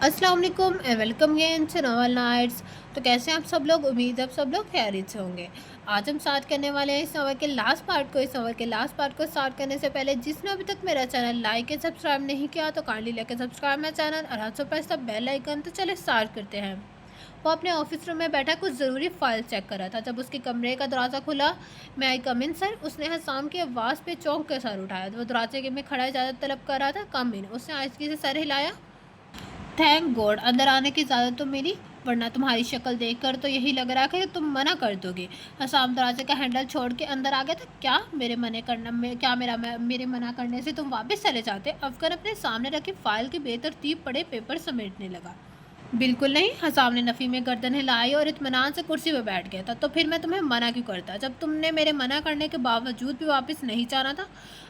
अस्सलाम वालेकुम and welcome again to novel nights. तो कैसे हैं आप सब लोग? उम्मीद है आप सब लोग खैरियत से होंगे। आज हम स्टार्ट करने वाले हैं इस नोवेल के लास्ट पार्ट को स्टार्ट करने से पहले जिसने अभी तक मेरा चैनल लाइक एंड सब्सक्राइब नहीं किया तो काइंडली लेकर सब्सक्राइब माई चैनल और हाथ से प्रेस द बेल आइकन। तो चले स्टार्ट करते हैं। वो अपने ऑफिस रूम में बैठा कुछ ज़रूरी फाइल चेक कर रहा था जब उसके कमरे का दरवाज़ा खुला। मैं आई कम इन सर। उसने हसाम की आवाज़ पे चौंक कर सर उठाया। वो दरवाजे में खड़ा इजाज़त तलब कर रहा था। कम इन। उसने आहिस्ती से सर हिलाया। थैंक गॉड अंदर आने की इजाज़त तो मिली, वरना तुम्हारी शक्ल देखकर तो यही लग रहा है कि तुम मना कर दोगे। हसाम दरवाजे का हैंडल छोड़ के अंदर आ गया था। क्या मेरे मना करना में क्या मेरे मना करने से तुम वापस चले जाते? अफगर अपने सामने रखी फाइल के बेतरतीब पड़े पेपर समेटने लगा। बिल्कुल नहीं। हसाम ने नफ़ी में गर्दन हिलाई और इत्मीनान से कुर्सी पर बैठ गया था। तो फिर मैं तुम्हें मना क्यों करता जब तुमने मेरे मना करने के बावजूद भी वापस नहीं जाना था?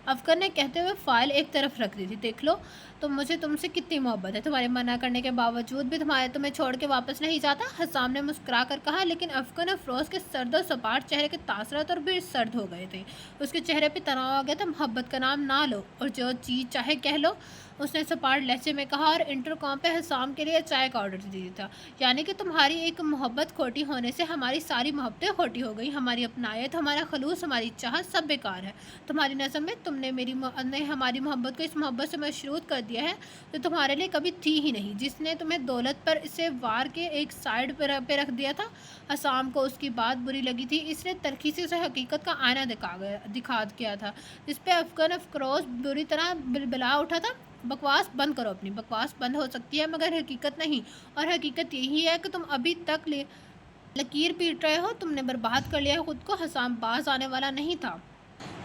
अफगर ने कहते हुए फाइल एक तरफ रख दी थी। देख लो तो मुझे तुमसे कितनी मोहब्बत है। तुम्हारे मना करने के बावजूद भी तुम्हें छोड़ के वापस नहीं जाता। हसाम ने मुस्कुरा कर कहा। लेकिन अफगर ने अफरोज़ के सर्द और सपाट चेहरे के तासरात और भी सर्द हो गए थे। उसके चेहरे पर तनाव आ गया था। मोहब्बत का नाम ना लो और जो चीज़ चाहे कह लो, उसने सपाट लहजे में कहा और इंटरकॉम पे हसाम के लिए चाय का ऑर्डर दे दिया था। यानी कि तुम्हारी एक मोहब्बत खोटी होने से हमारी सारी मोहब्बतें खोटी हो गई। हमारी अपनायत, हमारा खलूस, हमारी चाहत सब बेकार है। तुम्हारी नज़र में तुमने ने हमारी मोहब्बत को इस मोहब्बत से मशरूत कर दिया है जो तुम्हारे लिए कभी थी ही नहीं, जिसने तुम्हें दौलत पर इसे वार के एक साइड पे रख दिया था। हसाम को उसकी बात बुरी लगी थी, इसलिए तरक्की से उसे हकीकत का आईना दिखा किया था जिस पे अफगान अफरोज बुरी तरह बिलबिला उठा था। बकवास बंद करो। अपनी बकवास बंद हो सकती है मगर हकीकत नहीं। और हकीकत यही है कि तुम अभी तक लकीर पीट रहे हो। तुमने बर्बाद कर लिया है खुद को। हसाम बाज आने वाला नहीं था।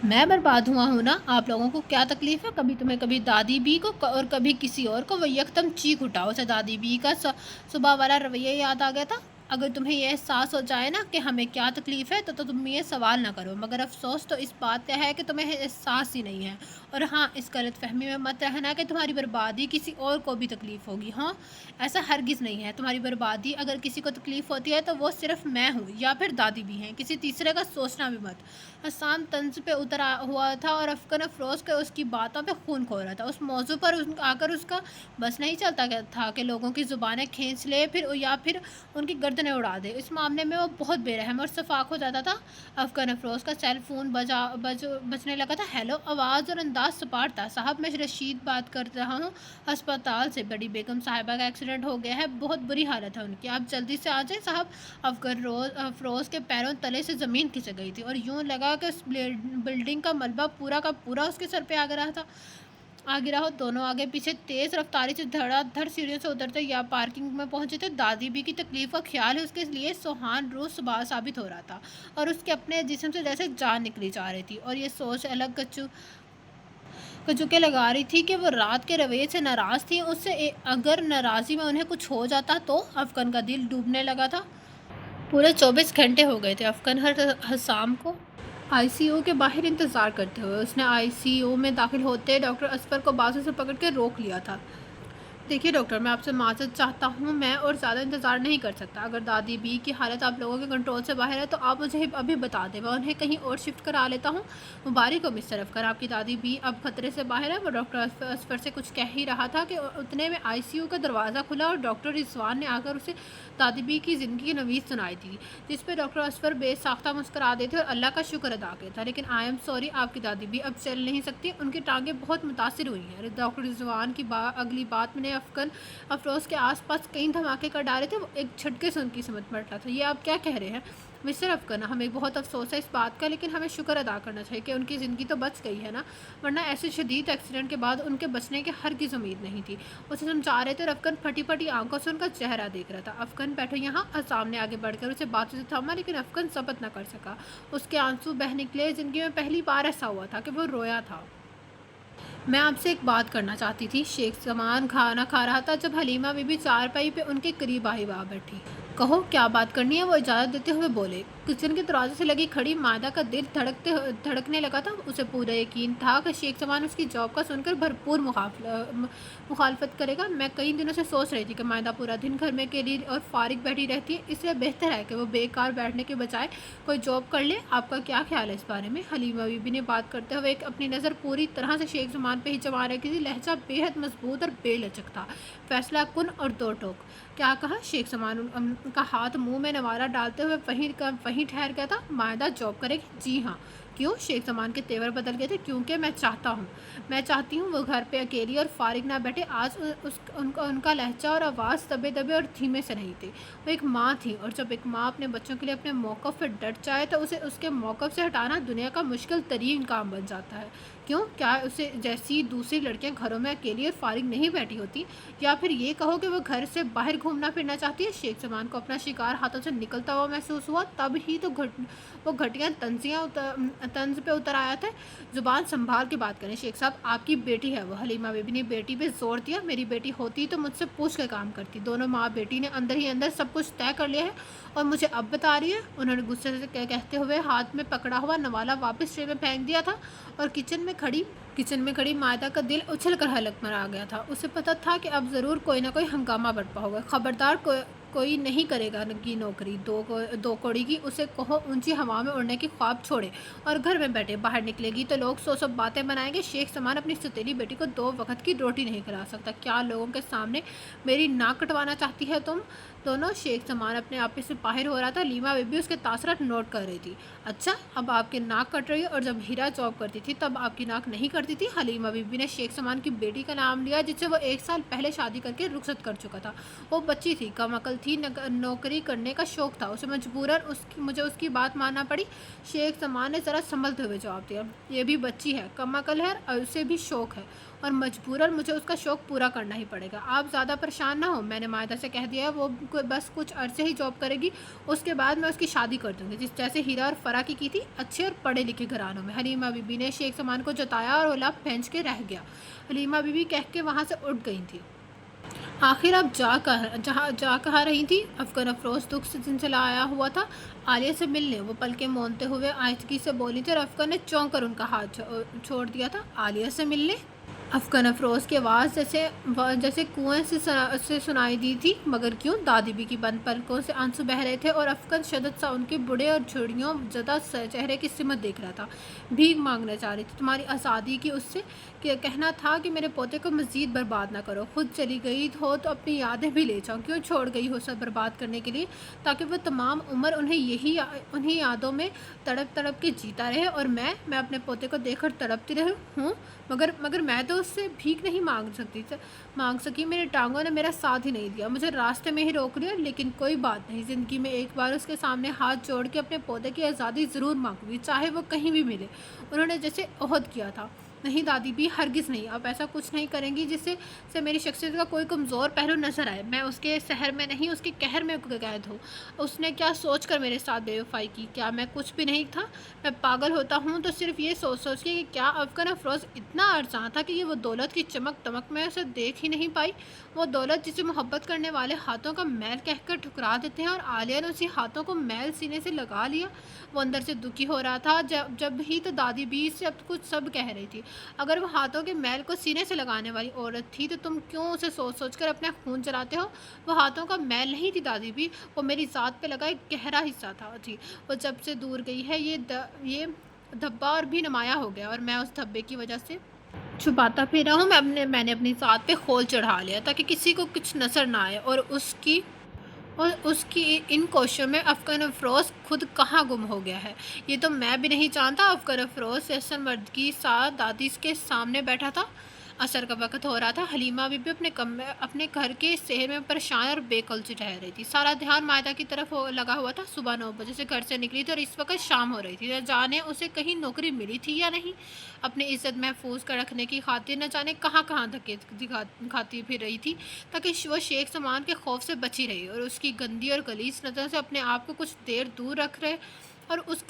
मैं बर्बाद हुआ हूँ ना? आप लोगों को क्या तकलीफ़ है? कभी तुम्हें कभी दादी बी को और कभी किसी और को। वो यकदम चीख उठा। उसे दादी बी का सुबह वाला रवैया याद आ गया था। अगर तुम्हें यह एहसास हो जाए ना कि हमें क्या तकलीफ़ है तो तुम ये सवाल ना करो। मगर अफसोस तो इस बात का है कि तुम्हें एहसास ही नहीं है। और हाँ, इस गलत फहमी में मत रहना कि तुम्हारी बर्बादी किसी और को भी तकलीफ़ होगी। हाँ, ऐसा हरगिज़ नहीं है। तुम्हारी बर्बादी अगर किसी को तकलीफ़ होती है तो वो सिर्फ मैं हूँ या फिर दादी भी हैं। किसी तीसरे का सोचना भी मत। हसाम तंज पे उतर हुआ था और अफगन अफरोज़ के उसकी बातों पे खून खो रहा था। उस मौजू पर आकर उसका बस नहीं चलता था कि लोगों की ज़ुबानें खींच ले फिर उनकी गर्दनें उड़ा दे। इस मामले में वो बहुत बेरहम और शफाक हो जाता था। अफगन अफरोज़ का सेल फ़ोन बजने लगा था। हेलो। आवाज़ और अंदाज सपाट था। साहब, मैं रशीद बात कर रहा हूँ। अस्पताल से बड़ी बेगम साहिबा का एक्सीडेंट हो गया है। बहुत बुरी हालत है उनकी। आप जल्दी से आ जाएं साहब। अफरोज़ के पैरों तले से ज़मीन खिसक गई थी और यूँ लगा कि उस बिल्डिंग का मलबा पूरा का पूरा उसके सर पे आ गिरा हो। दोनों आगे पीछे तेज़ रफ्तारी से धड़ाधड़ सीढ़ियों से उतरते या पार्किंग में पहुंचे थे। दादी भी की तकलीफ का ख्याल है उसके लिए सुहान रोज सुबह साबित हो रहा था और उसके अपने जिस्म से जैसे जान निकली जा रही थी। और ये सोच अलग कचुके लगा रही थी कि वो रात के रवैये से नाराज़ थी। अगर नाराज़ी में उन्हें कुछ हो जाता तो अफगन का दिल डूबने लगा था। पूरे 24 घंटे हो गए थे अफगन हर हसाम को आईसीयू के बाहर इंतज़ार करते हुए। उसने आईसीयू में दाखिल होते डॉक्टर असफर को बाजू से पकड़ के रोक लिया था। देखिए डॉक्टर, मैं आपसे माजरत चाहता हूँ। मैं और ज़्यादा इंतज़ार नहीं कर सकता। अगर दादी बी की हालत आप लोगों के कंट्रोल से बाहर है तो आप मुझे अभी बता दें। मैं उन्हें कहीं और शिफ्ट करा लेता हूँ। मुबारक हो मिस्टर अफकर, आपकी दादी बी अब खतरे से बाहर है। वो डॉक्टर असफर से कुछ कह ही रहा था कि उतने में आईसीयू का दरवाज़ा खुला और डॉक्टर रिजवान ने आकर उसे दादी बी की ज़िंदगी की नवीज़ सुनाई थी, जिस पर डॉक्टर असफर बेसाख्ता मुस्करा देते और अल्लाह का शुक्र अदा करता। लेकिन आई एम सॉरी, आपकी दादी भी अब चल नहीं सकती। उनकी टांगें बहुत मुतासिर हुई हैं। डॉक्टर रिजवान की अगली बात में अफगन अफरोज़ के आसपास कई धमाके कर डाले थे। वो एक झटके से उनकी समझ में था। ये आप क्या कह रहे हैं मिस्टर अफगन? हमें बहुत अफसोस है इस बात का, लेकिन हमें शुक्र अदा करना चाहिए कि उनकी ज़िंदगी तो बच गई है ना, वरना ऐसे शदीद एक्सीडेंट के बाद उनके बचने की हरगिज़ उम्मीद नहीं थी। उसे समझा रहे थे और अफगन फटी फटी आंखों से उनका चेहरा देख रहा था। अफगन बैठो यहाँ। सामने आगे बढ़कर उसे बातों से थमा, लेकिन अफगन सबत न कर सका। उसके आंसू बह निकले। ज़िंदगी में पहली बार ऐसा हुआ था कि वो रोया था। मैं आपसे एक बात करना चाहती थी। शेख जमान खाना खा रहा था जब हलीमा बीबी चारपाई पे उनके करीब आई वहाँ बैठी। कहो क्या बात करनी है, वो इजाज़त देते हुए बोले। किचन के दरवाजे से लगी खड़ी मादा का दिल धड़कने लगा था। उसे पूरा यकीन था कि शेख समान उसकी जॉब का सुनकर भरपूर मुखालफत करेगा। मैं कई दिनों से सोच रही थी कि मादा पूरा दिन घर में अकेली और फारिग बैठी रहती है, इसलिए बेहतर है कि वो बेकार बैठने के बजाय कोई जॉब कर ले। आपका क्या ख्याल है इस बारे में? हलीमा बीबी ने बात करते हुए अपनी नज़र पूरी तरह से शेख समान पे ही जमा रखी थी। लहजा बेहद मजबूत और बेलचक था, फैसला कुन और दो टोक। क्या कहा? शेख समान उनका हाथ मुंह में नवारा डालते हुए वहीं ठहर गया था। मायदा जॉब करेगी? जी हाँ। क्यों? शेख समान के तेवर बदल गए थे। क्योंकि मैं चाहती हूँ वो घर पे अकेली और फारिग ना बैठे। आज उनका लहजा और आवाज़ दबे दबे और धीमे से नहीं थी। वो एक माँ थी, और जब एक माँ अपने बच्चों के लिए अपने मौक़िफ़ पे डट जाए तो उसे उसके मौक़िफ़ से हटाना दुनिया का मुश्किल तरीन काम बन जाता है। क्यों? क्या उसे जैसी दूसरी लड़कियां घरों में अकेली और फारिग नहीं बैठी होती? या फिर ये कहो कि वो घर से बाहर घूमना फिरना चाहती है? शेख समान को अपना शिकार हाथों से निकलता हुआ महसूस हुआ। तब ही तो वो घटिया तंज पे उतर आया था। ज़ुबान संभाल के बात करें शेख साहब, आपकी बेटी है वो। हलीमा बीबी ने बेटी पे जोर दिया। मेरी बेटी होती तो मुझसे पूछ के काम करती। दोनों माँ बेटी ने अंदर ही अंदर सब कुछ तय कर लिया है और मुझे अब बता रही है। उन्होंने गुस्से से कहते हुए हाथ में पकड़ा हुआ नवाला वापस ट्रे में फेंक दिया था, और किचन में खड़ी मायदा का दिल उछल कर हलक में आ गया था। उसे पता था कि अब ज़रूर कोई ना कोई हंगामा बरपा होगा। खबरदार कोई नहीं करेगा की नौकरी दो कौड़ी की। उसे कहो ऊंची हवा में उड़ने की ख्वाब छोड़े और घर में बैठे। बाहर निकलेगी तो लोग सौ बातें बनाएंगे। शेख समान अपनी सतीली बेटी को 2 वक्त की रोटी नहीं खिला सकता। क्या लोगों के सामने मेरी नाक कटवाना चाहती है तुम दोनों? शेख समान अपने आप से बाहर हो रहा था। लीमा बीबी उसके तासरात नोट कर रही थी। अच्छा, अब आपकी नाक कट रही है, और जब हीरा जॉब करती थी तब आपकी नाक नहीं करती थी? हलीमा बीबी ने शेख समान की बेटी का नाम लिया, जिससे वो 1 साल पहले शादी करके रुखसत कर चुका था। वो बच्ची थी, कम अकल थी, नौकरी करने का शौक था उसे। मजबूरन मुझे उसकी बात मानना पड़ी। शेख समान ने ज़रा संभलते हुए जवाब दिया। ये भी बच्ची है, कम अकल है, और उसे भी शौक है, और मजबूरन मुझे उसका शौक़ पूरा करना ही पड़ेगा। आप ज़्यादा परेशान ना हो, मैंने मायदा से कह दिया है। वो बस कुछ अरसे ही जॉब करेगी, उसके बाद मैं उसकी शादी कर दूँगी, जैसे हीरा और फरा की थी, अच्छे और पढ़े लिखे घरानों में। हलीमा बीबी ने शेख समान को जताया, और ओला फेंच के रह गया। हलीमा बीबी कह के वहाँ से उठ गई थी। आखिर आप जा कहाँ रही थी? अफगन अफरोज़ दुख से झंझला आया हुआ था। आलिया से मिलने, वो पलकें मोड़ते हुए आहिस्तगी से बोली थी, और अफगन ने चौंक कर उनका हाथ छोड़ दिया था। आलिया से मिलने? अफगन अफरोज़ की आवाज़ जैसे कुएं से सुनाई दी थी। मगर क्यों? दादी भी की बंद पलकों से आंसू बह रहे थे, और अफगन शदत सा उनके बूढ़े और झुर्रियों ज़दा चेहरे की सिमत देख रहा था। भीख मांगना चाह रही थी। तुम्हारी आज़ादी की उससे कहना था कि मेरे पोते को मज़ीद बर्बाद ना करो। खुद चली गई हो तो अपनी यादें भी ले जाओ। क्यों छोड़ गई हो सब बर्बाद करने के लिए? ताकि वो तमाम उम्र उन्हीं यादों में तड़प के जीता रहे, और मैं अपने पोते को देखकर तड़पती रही हूँ। मगर मैं तो उससे भीख नहीं मांग सकी। मेरे टांगों ने मेरा साथ ही नहीं दिया, मुझे रास्ते में ही रोक लिया। लेकिन कोई बात नहीं, ज़िंदगी में एक बार उसके सामने हाथ जोड़ के अपने पोते की आज़ादी ज़रूर मांगूंगी, चाहे वो कहीं भी मिले। उन्होंने जैसे ओहद किया था। नहीं दादी भी, हरगिज़ नहीं। आप ऐसा कुछ नहीं करेंगी जिससे मेरी शख्सियत का कोई कमज़ोर पहलू नज़र आए। मैं उसके सहर में नहीं, उसके कहर में कैद हूँ। उसने क्या सोच कर मेरे साथ बेवफाई की? क्या मैं कुछ भी नहीं था? मैं पागल होता हूँ तो सिर्फ ये सोच के कि क्या अफगन अफरोज़ इतना आसान था कि ये वो दौलत की चमक दमक में उसे देख ही नहीं पाई? वो दौलत जिसे मोहब्बत करने वाले हाथों का मैल कहकर ठुकरा देते हैं, और आलिया ने उसी हाथों को मैल सीने से लगा लिया। वो अंदर से दुखी हो रहा था। जब ही तो दादी भी से अब कुछ सब कह रही थी। अगर वो हाथों के मैल को सीने से लगाने वाली औरत थी तो तुम क्यों उसे सोच कर अपना खून जलाते हो? वो हाथों का मैल नहीं थी दादी भी, वो मेरी ज़ात पे लगा एक गहरा हिस्सा थी। वो जब से दूर गई है, ये धब्बा और भी नुमाया हो गया, और मैं उस धब्बे की वजह से छुपाता फिर रहा हूँ। मैंने अपनी ज़ात पे खोल चढ़ा लिया ताकि किसी को कुछ नज़र ना आए। और उसकी इन कोशिशों में अफगन अफरोज़ खुद कहाँ गुम हो गया है, ये तो मैं भी नहीं जानता। अफगन अफरोज़ ऐसा मर्दगी साथ दादी के सामने बैठा था। असर का वक्त हो रहा था। हलीमा बीबी अपने घर के शहर में परेशान और बेकल से ठहर रही थी। सारा ध्यान मायदा की तरफ लगा हुआ था। सुबह 9 बजे से घर से निकली थी, और इस वक्त शाम हो रही थी। न जाने उसे कहीं नौकरी मिली थी या नहीं। अपनी इज्जत महफूज कर रखने की खातिर न जाने कहाँ धक्के खाती फिर रही थी, ताकि वो शेख समान के खौफ से बची रही, और उसकी गंदी और गलीज नज़र से अपने आप को कुछ देर दूर اور اس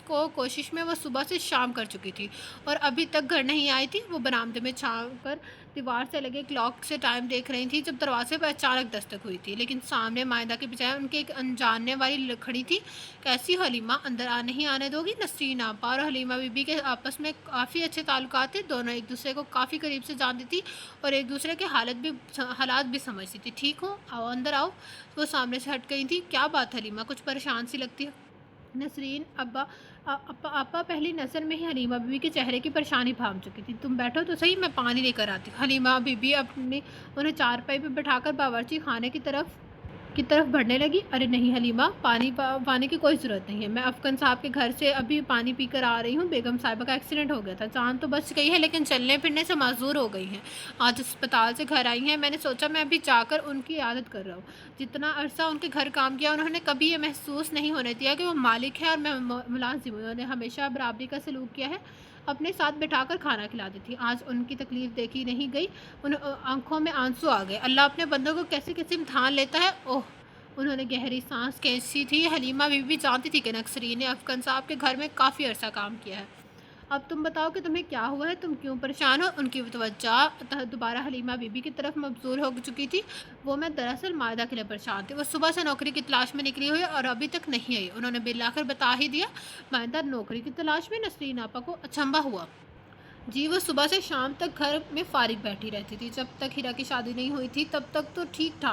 کو کوشش میں وہ صبح سے شام کر چکی تھی اور ابھی تک گھر نہیں آئی تھی۔ وہ برآمدے میں چھان کر دیوار سے لگے کلاک سے ٹائم دیکھ رہی تھی جب دروازے پر اچانک دستک ہوئی تھی، لیکن سامنے مائدہ کے بجائے ان کے ایک انجاننے والی کھڑی تھی۔ کیسی حلیمہ، اندر نہیں آنے دو گی؟ نسرین آپا اور حلیمہ بی بی کے آپس میں کافی اچھے تعلقات تھے، دونوں ایک دوسرے کو کافی قریب سے جانتی تھی اور ایک دوسرے کے حالات بھی سمجھتی تھی۔ ٹھیک ہو، آؤ اندر آؤ۔ وہ سامنے سے ہٹ گئی تھی۔ کیا بات حلیمہ، کچھ پریشان سی لگتی ہے؟ نسرین آپا پہلی نظر میں ہی حلیمہ بی بی کے چہرے کی پریشانی بھانپ چکی تھی۔ تم بیٹھو تو صحیح، میں پانی لے کر آتی۔ حلیمہ بی بی انہیں چارپائی پہ بٹھا کر باورچی خانے کی طرف بڑھنے لگی۔ ارے نہیں حلیمہ، پانی کی کوئی ضرورت نہیں ہے، میں افغان صاحب کے گھر سے ابھی پانی پی کر آ رہی ہوں۔ بیگم صاحبہ کا ایکسیڈنٹ ہو گیا تھا، جان تو بچ گئی ہے لیکن چلنے پھرنے سے معذور ہو گئی ہیں۔ آج اسپتال سے گھر آئی ہیں، میں نے سوچا میں ابھی جا کر ان کی عیادت کر رہا ہوں۔ جتنا عرصہ ان کے گھر کام کیا انہوں نے کبھی یہ محسوس نہیں ہونے دیا کہ وہ مالک ہے اور میں ملازم ہوں۔ انہوں نے ہمیشہ برابری کا سلوک کیا ہے، اپنے ساتھ بٹھا کر کھانا کھلاتی تھی۔ آج ان کی تکلیف دیکھی نہیں گئی، ان آنکھوں میں آنسو آ گئے۔ اللہ اپنے بندوں کو کیسے کیسے امتحان لیتا ہے۔ اوہ، انہوں نے گہری سانس کھینچی تھی۔ حلیمہ بی بی جانتی تھی کہ نسرین نے افغان صاحب کے گھر میں کافی عرصہ کام کیا ہے۔ اب تم بتاؤ کہ تمہیں کیا ہوا ہے، تم کیوں پریشان ہو؟ ان کی توجہ دوبارہ حلیمہ بی بی کی طرف مبذول ہو چکی تھی۔ وہ میں دراصل مائدہ کے لیے پریشان تھی، وہ صبح سے نوکری کی تلاش میں نکلی ہوئی اور ابھی تک نہیں آئی۔ انہوں نے بالآخر بتا ہی دیا۔ مائدہ نوکری کی تلاش میں؟ نسرین آپا کو اچنبھا ہوا۔ جی، وہ صبح سے شام تک گھر میں فارغ بیٹھی رہتی تھی۔ جب تک ہیرا کی شادی نہیں ہوئی تھی تب تک تو ٹھیک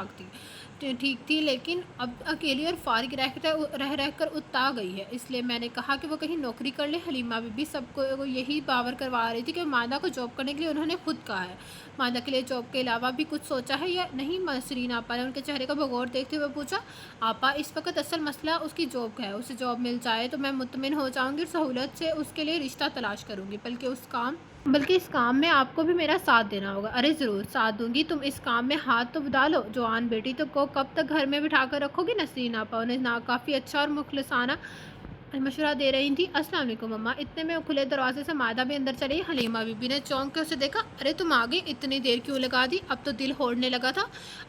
تھی، لیکن اب اکیلی اور فارغ رہ کر اتا گئی ہے۔ اس لیے میں نے کہا کہ وہ کہیں نوکری کر لے۔ حلیمہ بی بی سب کو یہی باور کروا رہی تھی کہ مائدہ کو جاب کرنے کے لیے انہوں نے خود کہا ہے۔ مائدہ کے لیے جاب کے علاوہ بھی کچھ سوچا ہے یا نہیں؟ نسرین آپا نے ان کے چہرے کو بغور دیکھتے ہوئے پوچھا۔ آپا، اس وقت اصل مسئلہ اس کی جاب کا ہے۔ اسے جاب مل جائے تو میں مطمئن ہو جاؤں گی اور سہولت سے اس کے لیے رشتہ تلاش کروں گی، بلکہ اس کام میں آپ کو بھی میرا ساتھ دینا ہوگا۔ ارے ضرور ساتھ دوں گی، تم اس کام میں ہاتھ تو ڈالو۔ جوان بیٹی کو کب تک گھر میں بٹھا کر رکھو گی؟ نسرین آپا انہیں کافی اچھا اور مخلصانہ مشورہ دے رہی تھی۔ السلام علیکم اماں۔ اتنے میں کھلے دروازے سے مائدہ بھی اندر چلی۔ حلیمہ بی بی نے چونک کے اسے دیکھا۔ ارے تم آ گئی، اتنی دیر کیوں لگا دی؟ اب تو دل ہوڑنے لگا تھا۔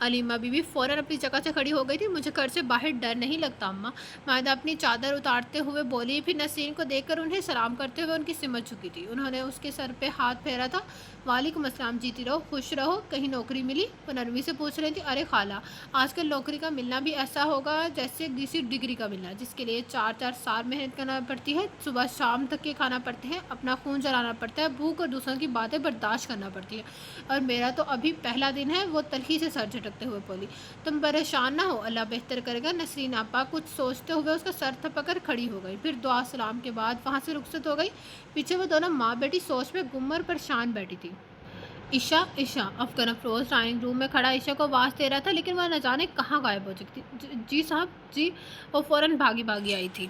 حلیمہ بی بی فوراً اپنی جگہ سے کھڑی ہو گئی تھی۔ مجھے گھر سے باہر ڈر نہیں لگتا اماں، مائدہ اپنی چادر اتارتے ہوئے بولی۔ پھر نسرین کو دیکھ کر انہیں سلام کرتے ہوئے ان کی سمت چکی تھی۔ انہوں نے اس کے سر پہ ہاتھ پھیرا تھا۔ وعلیکم السلام، جیتی رہو، خوش رہو۔ کہیں نوکری ملی؟ وہ نرمی سے پوچھ رہی تھی۔ ارے خالہ، آج کل نوکری کا ملنا بھی ایسا ہوگا جیسے کسی ڈگری کا ملنا، جس کے لیے 4 سال محنت کرنا پڑتی ہے، صبح شام تک کے کھانا پڑتے ہیں، اپنا خون جلانا پڑتا ہے، بھوک اور دوسروں کی باتیں برداشت کرنا پڑتی ہے، اور میرا تو ابھی پہلا دن ہے۔ وہ تلخی سے سر جھٹکتے ہوئے بولی۔ تم پریشان نہ ہو، اللہ بہتر کرے گا۔ نسرین آپا کچھ سوچتے ہوئے اس کا سر تھپک کر کھڑی ہو گئی، پھر دعا سلام کے بعد وہاں سے رخصت ہو گئی۔ پیچھے وہ دونوں ماں بیٹی سوچ میں گم اور پریشان بیٹھی تھی۔ عشا افغان افروز ڈرائنگ روم میں کھڑا عشا کو آواز دے رہا تھا، لیکن وہ نہ جانے کہاں غائب ہو چکی تھی۔ جی صاحب جی، وہ فوراً بھاگی آئی تھی۔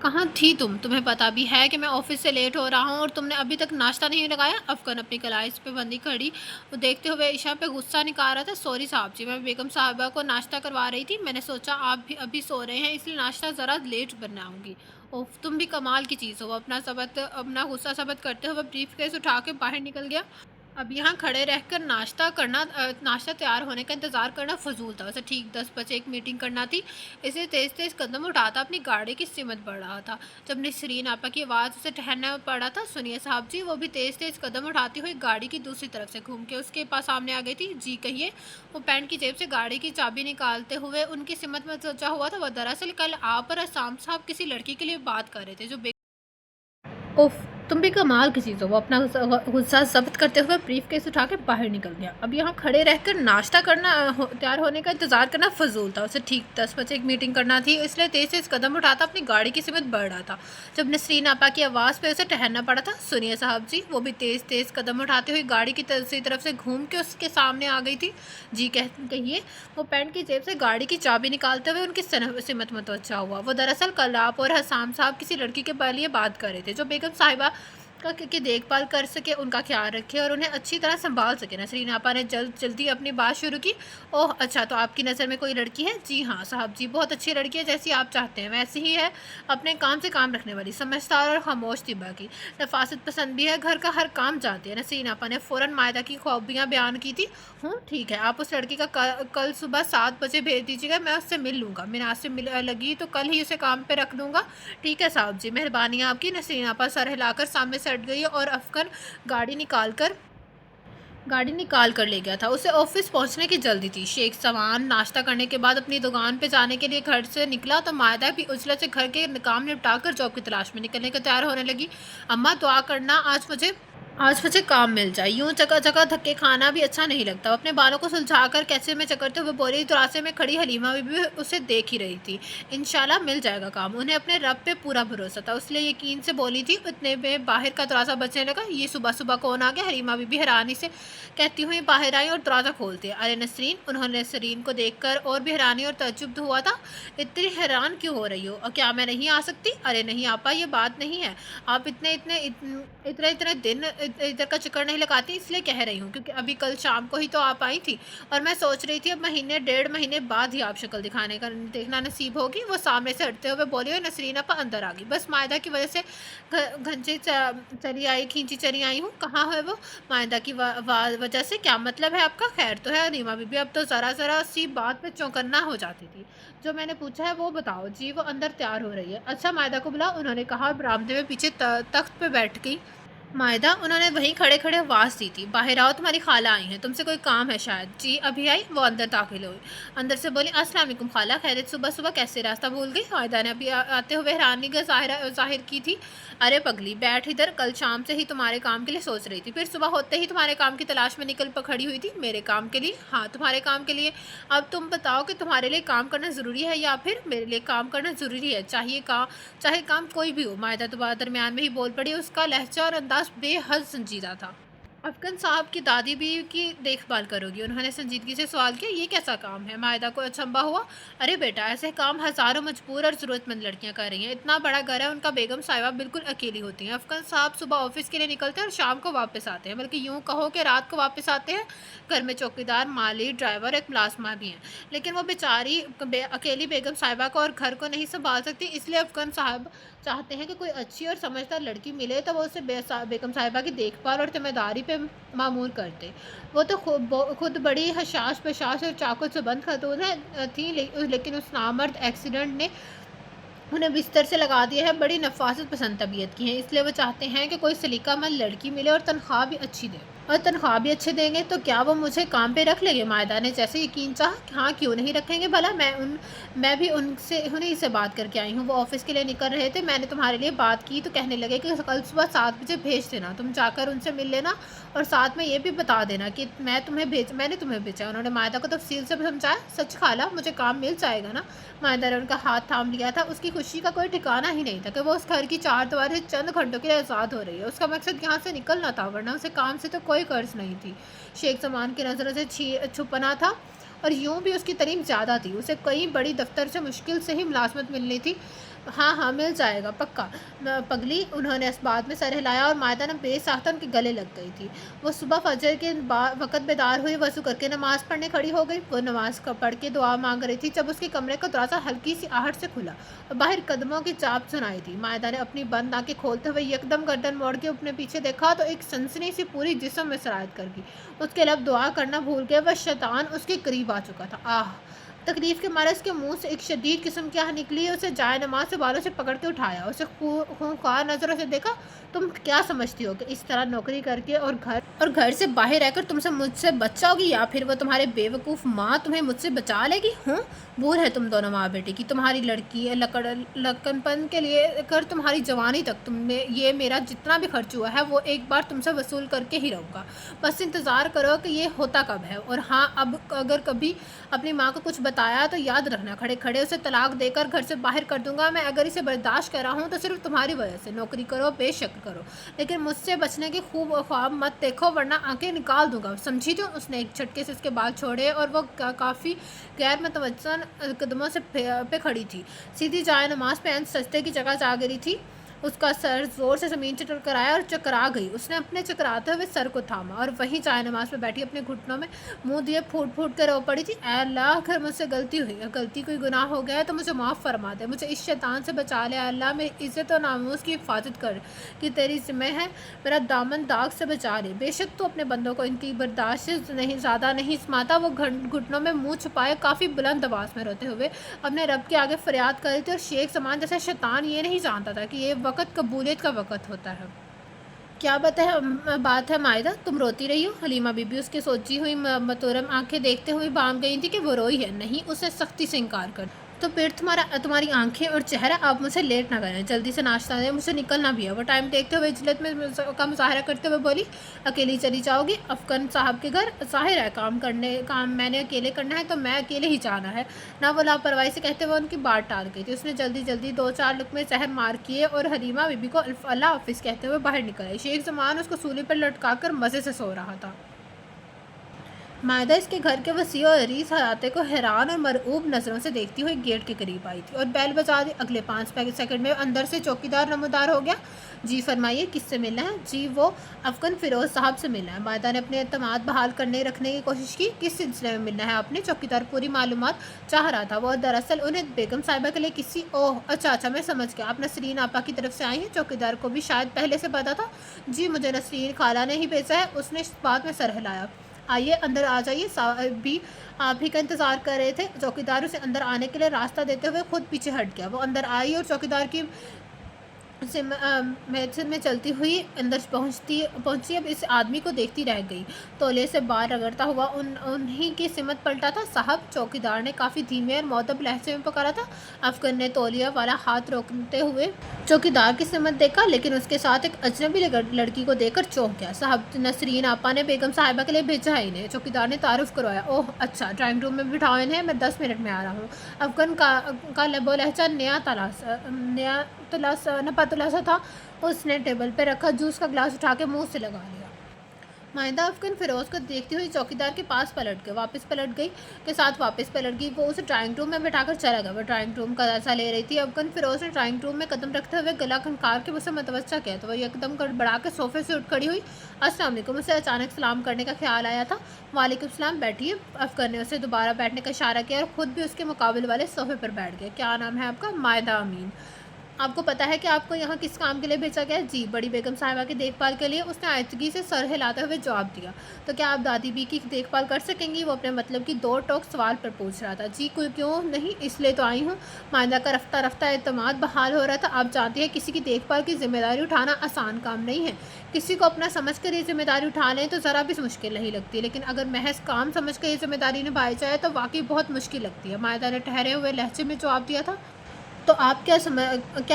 کہاں تھی تم؟ تمہیں پتہ بھی ہے کہ میں آفس سے لیٹ ہو رہا ہوں اور تم نے ابھی تک ناشتہ نہیں لگایا؟ افغان اپنی کلاس پہ بندی کھڑی وہ دیکھتے ہوئے عشا پہ غصہ نکال رہا تھا۔ سوری صاحب جی، میں بیگم صاحبہ کو ناشتہ کروا رہی تھی، میں نے سوچا آپ بھی ابھی سو رہے ہیں، اس لیے ناشتہ ذرا لیٹ بناؤں گی۔ اوف، تم بھی کمال کی چیز ہو۔ اپنا غصہ ثبت کرتے ہوئے بریف کیس اٹھا کے باہر نکل گیا۔ اب یہاں کھڑے رہ کر ناشتہ تیار ہونے کا انتظار کرنا فضول تھا۔ اسے ٹھیک 10 بجے ایک میٹنگ کرنا تھی، اسے تیز قدم اٹھاتا اپنی گاڑی کی سمت بڑھ رہا تھا جب نسرین آپا کی آواز اسے ٹھہرنا پڑا تھا۔ سنیے صاحب جی، وہ بھی تیز قدم اٹھاتی ہوئی گاڑی کی دوسری طرف سے گھوم کے اس کے پاس سامنے آ گئی تھی۔ جی کہیے۔ وہ پینٹ کی جیب سے گاڑی کی چابی نکالتے ہوئے ان کی سمت میں سوچا ہوا تھا۔ وہ دراصل کل آپ اور اسام صاحب کسی لڑکی کے لیے بات کر رہے تھے جو اوف، تم بھی کمال کی چیز ہو۔ وہ اپنا غصہ ضبط کرتے ہوئے بریف کیس اٹھا کے باہر نکل گیا۔ اب یہاں کھڑے رہ کر ناشتہ تیار ہونے کا انتظار کرنا فضول تھا۔ اسے ٹھیک 10 بجے ایک میٹنگ کرنا تھی، اس لیے تیز قدم اٹھاتا اپنی گاڑی کی سمت بڑھ رہا تھا جب نسرین آپا کی آواز پہ اسے ٹھہرنا پڑا تھا۔ سنیے صاحب جی، وہ بھی تیز قدم اٹھاتے ہوئے گاڑی کی دوسری طرف سے گھوم کے اس کے سامنے آ گئی تھی۔ جی کہیے۔ وہ پینٹ کی جیب سے گاڑی کی چابی نکالتے ہوئے ان کی سمت متوجہ ہوا۔ وہ دراصل کل آپ اور حسام صاحب کسی لڑکی کے لیے بات کر رہے تھے جو بیگم صاحبہ की देखभाल कर सके, उनका ख्याल रखे और उन्हें अच्छी तरह सँभाल सके। नसरीन आपा ने जल्दी अपनी बात शुरू की। ओह! अच्छा, तो आपकी नज़र में कोई लड़की है? जी हाँ, साहब जी, बहुत अच्छी लड़की है, जैसी आप चाहते हैं, वैसी ही है, अपने काम से काम रखने वाली, समझदार और खामोश तिबा की, नफ़ासत पसंद भी है, घर का हर काम जानती है। नसरीन आपा ने फ़ौरन मायदा की ख़ूबियाँ बयान की थी। ठीक है, आप उस लड़की का कल सुबह 7 बजे भेज दीजिएगा, मैं उससे मिल लूँगा। मुनासिब लगी तो कल ही उसे काम पे रख दूँगा। ठीक है साहब जी, मेहरबानी आपकी। नसरीन आपा सर हिलाकर सामने से हट गई और अफकन गाड़ी निकाल कर ले गया था। उसे ऑफिस पहुंचने की जल्दी थी। शेख सवान नाश्ता करने के बाद अपनी दुकान पे जाने के लिए घर से निकला तो मायदा भी उजला से घर के काम निपटाकर जॉब की तलाश में निकलने को तैयार होने लगी। अम्मा दुआ करना आज मुझे काम मिल जाए। यूं जगह जगह धक्के खाना भी अच्छा नहीं लगता। वो अपने बालों को सुलझाकर कैसे में चकरते हुए बोली तो रास्ते में खड़ी हलीमा भी उसे देख ही रही थी। इंशाल्लाह मिल जाएगा काम। उन्हें अपने रब पे पूरा भरोसा था, इसलिए यकीन से बोली थी। इतने में बाहर का दरवाज़ा बजने लगा। ये सुबह सुबह कौन आ गया? हलीमा बीबी हैरानी से कहती हुई बाहर आई और दरवाज़ा खोलते। अरे नसरीन! उन्होंने नसरीन को देखकर और भी हैरानी और तज्जुब हुआ था। इतनी हैरान क्यों हो रही हो? और क्या मैं नहीं आ सकती? अरे नहीं आपा, ये बात नहीं है। आप इतने दिन इधर का चक्कर नहीं लगाती, इसलिए कह रही हूँ, क्योंकि अभी कल शाम को ही तो आप आई थी और मैं सोच रही थी अब महीने 1.5 महीने बाद ही आप शक्ल देखना नसीब होगी। वो सामने से हटते हुए बोली और नसरीन आपा अंदर आ गई। बस मायदा की वजह से खींची चली आई हूँ। कहाँ है वो? मायदा की वजह से? क्या मतलब है आपका? खैर तो है नीमा बीबी, अब तो ज़रा सी बात पे चौंकन्ना हो जाती थी। जो मैंने पूछा है वो बताओ। जी वो अंदर तैयार हो रही है। अच्छा मायदा को बुलाओ, उन्होंने कहा। बरामदे में पीछे तख्त पे बैठ गई मायदा। उन्होंने वहीं खड़े खड़े आवाज़ दी थी, बाहर आओ, तुम्हारी खाला आई हैं, तुमसे कोई काम है शायद। जी अभी आई। वो अंदर दाखिल हुई। अंदर से बोली अस्सलाम वालेकुम खाला, खैरियत? सुबह सुबह कैसे रास्ता भूल गई? मायदा ने अभी आते हुए हैरानी का जाहिर की थी। अरे पगली बैठ इधर, कल शाम से ही तुम्हारे काम के लिए सोच रही थी, फिर सुबह होते ही तुम्हारे काम की तलाश में निकल पखड़ी हुई थी। मेरे काम के लिए? हाँ तुम्हारे काम के लिए। अब तुम बताओ कि तुम्हारे लिए काम करना ज़रूरी है या फिर मेरे लिए काम करना ज़रूरी है? चाहे काम कोई भी हो। मायदा दोबारा दरमियान में ही बोल पड़ी। उसका लहजा और अंदाज बेहद संजीदा था। अफगन साहब की दादी भी की देखभाल करोगी? उन्होंने संजीदगी से सवाल किया। ये कैसा काम है? मायदा को अचंभा हुआ। अरे बेटा, ऐसे काम हज़ारों मजबूर और ज़रूरतमंद लड़कियां कर रही हैं। इतना बड़ा घर है, उनका बेगम साहिबा बिल्कुल अकेली होती हैं। अफगन साहब सुबह ऑफिस के लिए निकलते हैं और शाम को वापस आते हैं, बल्कि यूँ कहो कि रात को वापस आते हैं। घर में चौकीदार, माली, ड्राइवर, एक मुलाजमा भी हैं, लेकिन वो बेचारी अकेली बेगम साहिबा को और घर को नहीं संभाल सकती। इसलिए अफगन साहब चाहते हैं कि कोई अच्छी और समझदार लड़की मिले तो वो उसे बेगम साहिबा की देखभाल और जिम्मेदारी पे मामूर करते। वो तो खुद बड़ी हशाश बशाश और चाको चुबंद खतून थी, लेकिन उस नामर्द एक्सीडेंट ने उन्हें बिस्तर से लगा दिया है। बड़ी नफासत पसंद तबीयत की हैं, इसलिए वो चाहते हैं कि कोई सलीकामंद लड़की मिले और तनख्वाह भी अच्छी दे। और तनख्वाह भी अच्छे देंगे तो क्या वो मुझे काम पे रख लेंगे? मायदा ने जैसे यकीन चाहा। हाँ क्यों नहीं रखेंगे भला। मैं भी उन्हीं से बात करके आई हूँ। वो ऑफिस के लिए निकल रहे थे, मैंने तुम्हारे लिए बात की तो कहने लगे कि कल सुबह 7 बजे भेज देना। तुम जाकर उनसे मिल लेना और साथ में ये भी बता देना कि मैंने तुम्हें भेजा। उन्होंने मायदा को तफसील से समझाया। सच खाला, मुझे काम मिल जाएगा ना? मायदा ने उनका हाथ थाम लिया था। उसकी खुशी का कोई ठिकाना ही नहीं था कि वो उस घर की 4 दीवार से चंद घंटों के लिए आज़ाद हो रही है। उसका मकसद यहाँ से निकलना था, वरना उसे काम से तो कोई कर्ज नहीं थी। शेख समान की नज़रों से छुपना था और यूं भी उसकी तारीफ ज़्यादा थी। उसे कई बड़ी दफ्तर से मुश्किल से ही मुलाजमत मिलनी थी। हाँ हाँ मिल जाएगा पक्का पगली। उन्होंने इस बात में सर हिलाया और मायदा ने बेसाख्ता उनके गले लग गई थी। वो सुबह फजर के वक़्त बेदार हुई, वज़ू करके नमाज़ पढ़ने खड़ी हो गई। वो नमाज़ पढ़ के दुआ मांग रही थी जब उसके कमरे का दरवाज़ा हल्की सी आहट से खुला और बाहर कदमों की चाप सुनाई थी। मायदा ने अपनी बंद आंखें खोलते हुए यकदम गर्दन मोड़ के अपने पीछे देखा तो एक सनसनी सी पूरी जिस्म में सरायत कर गई। उसके लब दुआ करना भूल गए। वह शैतान उसके करीब आ चुका था। आह! तकलीफ के मारे उसके मुंह से एक शदीद किस्म की आह निकली। उसे जाए नमाज से बालों से पकड़ के उठाया, उसे खूंखार नज़रों से देखा। तुम क्या समझती हो कि इस तरह नौकरी करके और घर से बाहर रहकर तुमसे मुझसे बच जाओगी, या फिर वो तुम्हारे बेवकूफ़ माँ तुम्हें मुझसे बचा लेगी? हूँ भूल है तुम दोनों माँ बेटे की। तुम्हारी लड़की है लड़कनपन के लिए कर तुम्हारी जवानी तक ये मेरा जितना भी खर्च हुआ है वो एक बार तुमसे वसूल करके ही रहूँगा। बस इंतज़ार करो कि ये होता कब है। और हाँ, अब अगर कभी अपनी माँ को कुछ बताया तो याद रखना, खड़े खड़े उसे तलाक देकर घर से बाहर कर दूंगा। मैं अगर इसे बर्दाश्त कर रहा हूँ तो सिर्फ तुम्हारी वजह से। नौकरी करो, बेशक करो, लेकिन मुझसे बचने के खूब ख्वाब मत देखो, वरना आंखें निकाल दूंगा, समझी? तो उसने एक झटके से उसके बाल छोड़े और वो काफ़ी गैर मतवज्जन कदमों से पे खड़ी थी। सीधी जाए नमाज पे सजदे की जगह जा गिरी थी। اس کا سر زور سے زمین سے ٹکرایا اور چکرا گئی۔ اس نے اپنے چکراتے ہوئے سر کو تھاما اور وہیں چائے نماز میں بیٹھی اپنے گھٹنوں میں منہ دیے پھوٹ پھوٹ کر رو پڑی تھی۔ اے اللہ، اگر مجھ سے غلطی ہوئی، اگر غلطی کوئی گناہ ہو گیا ہے تو مجھے معاف فرما دے، مجھے اس شیطان سے بچا لے۔ اے اللہ، میری عزت اور ناموس کی حفاظت کر کہ تیری ذمہ ہے، میرا دامن داغ سے بچا لے۔ بے شک تو اپنے بندوں کو ان کی برداشت سے نہیں زیادہ نہیں سماتا۔ وہ گھٹنوں میں منہ چھپائے کافی بلند آواز میں روتے ہوئے اپنے رب کے آگے فریاد کر رہی تھی، اور شیخ زمان جیسے شیطان یہ نہیں جانتا تھا کہ یہ وقت قبولیت کا وقت ہوتا ہے۔ کیا بات ہے مائدہ، تم روتی رہی ہو؟ حلیمہ بی بی اس کی سوچی ہوئی متورم آنکھیں دیکھتے ہوئے بام گئی تھی کہ وہ روئی ہے۔ نہیں، اسے سختی سے انکار کر تو پھر تمہاری آنکھیں اور چہرہ آپ مجھ سے لیٹ نہ کریں، جلدی سے ناشتہ دیں، مجھ سے نکلنا بھی ہے۔ وہ ٹائم دیکھتے ہوئے عجلت میں کا مظاہرہ کرتے ہوئے بولی، اکیلی چلی جاؤ گی افغان صاحب کے گھر؟ ظاہر ہے کام میں نے اکیلے کرنا ہے تو میں اکیلے ہی جانا ہے نہ۔ وہ لاپرواہی سے کہتے ہوئے ان کی بات ٹال گئی تھی۔ اس نے جلدی جلدی 2-4 لقمے زہر مار کیے اور حلیمہ بی بی کو اللہ حافظ کہتے ہوئے باہر نکل آئی۔ شیخ زمان اس کو سولی پر لٹکا کر مزے سے سو رہا تھا۔ مائدہ اس کے گھر کے وسیع و عریض احاطے کو حیران اور مرعوب نظروں سے دیکھتی ہوئی گیٹ کے قریب آئی تھی اور بیل بجا دی۔ اگلے 5 سیکنڈ میں اندر سے چوکیدار نمودار ہو گیا۔ جی فرمائیے، کس سے ملنا ہے؟ جی، وہ افغان فیروز صاحب سے ملنا ہے۔ مائدہ نے اپنے اعتماد بحال رکھنے کی کوشش کی۔ کس سلسلے میں ملنا ہے آپ نے؟ چوکیدار پوری معلومات چاہ رہا تھا وہ، دراصل انہیں بیگم صاحبہ کے لیے کسی اچھا میں سمجھ گیا، آپ نسرین آپا کی طرف سے آئی ہیں۔ چوکیدار کو بھی شاید پہلے سے پتا تھا۔ جی، مجھے نسرین خالہ نے ہی بھیجا ہے، اس نے اس بات میں سر ہلایا۔ آئیے اندر آ جائیے، صاحب بھی آپ ہی کا انتظار کر رہے تھے۔ چوکیدار اسے اندر آنے کے لیے راستہ دیتے ہوئے خود پیچھے ہٹ گیا۔ وہ اندر آئی اور چوکیدار کی میں چلتی ہوئی اندر پہنچی۔ اب اس آدمی کو دیکھتی رہ گئی، تولے سے بال رگڑتا ہوا انہی کی سمت پلٹا تھا۔ صاحب، چوکیدار نے کافی دھیمے اور مؤدب لہجے میں پکارا تھا۔ افغان نے تولیہ والا ہاتھ روکتے ہوئے چوکیدار کی سمت دیکھا، لیکن اس کے ساتھ ایک اجنبی لڑکی کو دیکھ کر چونک گیا۔ صاحب، نسرین آپا نے بیگم صاحبہ کے لیے بھیجا ہے انہیں، چوکیدار نے تعارف کروایا۔ اوہ اچھا، ڈرائنگ روم میں بٹھاؤ انہیں، میں 10 منٹ میں آ رہا ہوں۔ افغان کا لب و لہجہ نیا تلا سا تھا۔ اس نے ٹیبل پہ رکھا جوس کا گلاس اٹھا کے منہ سے لگا لیا۔ مائدہ افغان فیروز کو دیکھتی ہوئی چوکیدار کے پاس پلٹ گئی، وہ اسے ڈرائنگ روم میں بٹھا کر چلا گیا۔ وہ ڈرائنگ روم کا جائزہ لے رہی تھی۔ افغان فیروز نے ڈرائنگ روم میں قدم رکھتے ہوئے گلا کھنکار کے اسے متوجہ کیا تو وہ یکدم گڑبڑا کے صوفے سے اٹھ کھڑی ہوئی۔ السلام علیکم، اسے اچانک سلام کرنے کا خیال آیا تھا۔ وعلیکم السلام، بیٹھیے۔ افغان نے اسے دوبارہ بیٹھنے کا اشارہ کیا اور خود بھی اس کے مقابل والے صوفے پر بیٹھ گیا۔ کیا نام ہے آپ کا؟ مائدہ امین۔ آپ کو پتہ ہے کہ آپ کو یہاں کس کام کے لیے بھیجا گیا ہے؟ جی، بڑی بیگم صاحبہ کی دیکھ بھال کے لیے، اس نے آہستگی سے سر ہلاتے ہوئے جواب دیا۔ تو کیا آپ دادی بی کی دیکھ بھال کر سکیں گی؟ وہ اپنے مطلب کی 2 ٹوک سوال پر پوچھ رہا تھا۔ جی کیوں نہیں، اس لیے تو آئی ہوں۔ مائدہ کا رفتہ رفتہ اعتماد بحال ہو رہا تھا۔ آپ جانتی ہیں کسی کی دیکھ بھال کی ذمہ داری اٹھانا آسان کام نہیں ہے۔ کسی کو اپنا سمجھ کر یہ ذمہ داری اٹھا لیں تو ذرا بھی مشکل نہیں لگتی، لیکن اگر محض کام سمجھ کر یہ ذمہ داری نبھائی جائے تو واقعی بہت مشکل لگتی ہے۔ مائدہ نے ٹھہرے ہوئے لہجے میں جواب دیا تھا۔ تو آپ کیا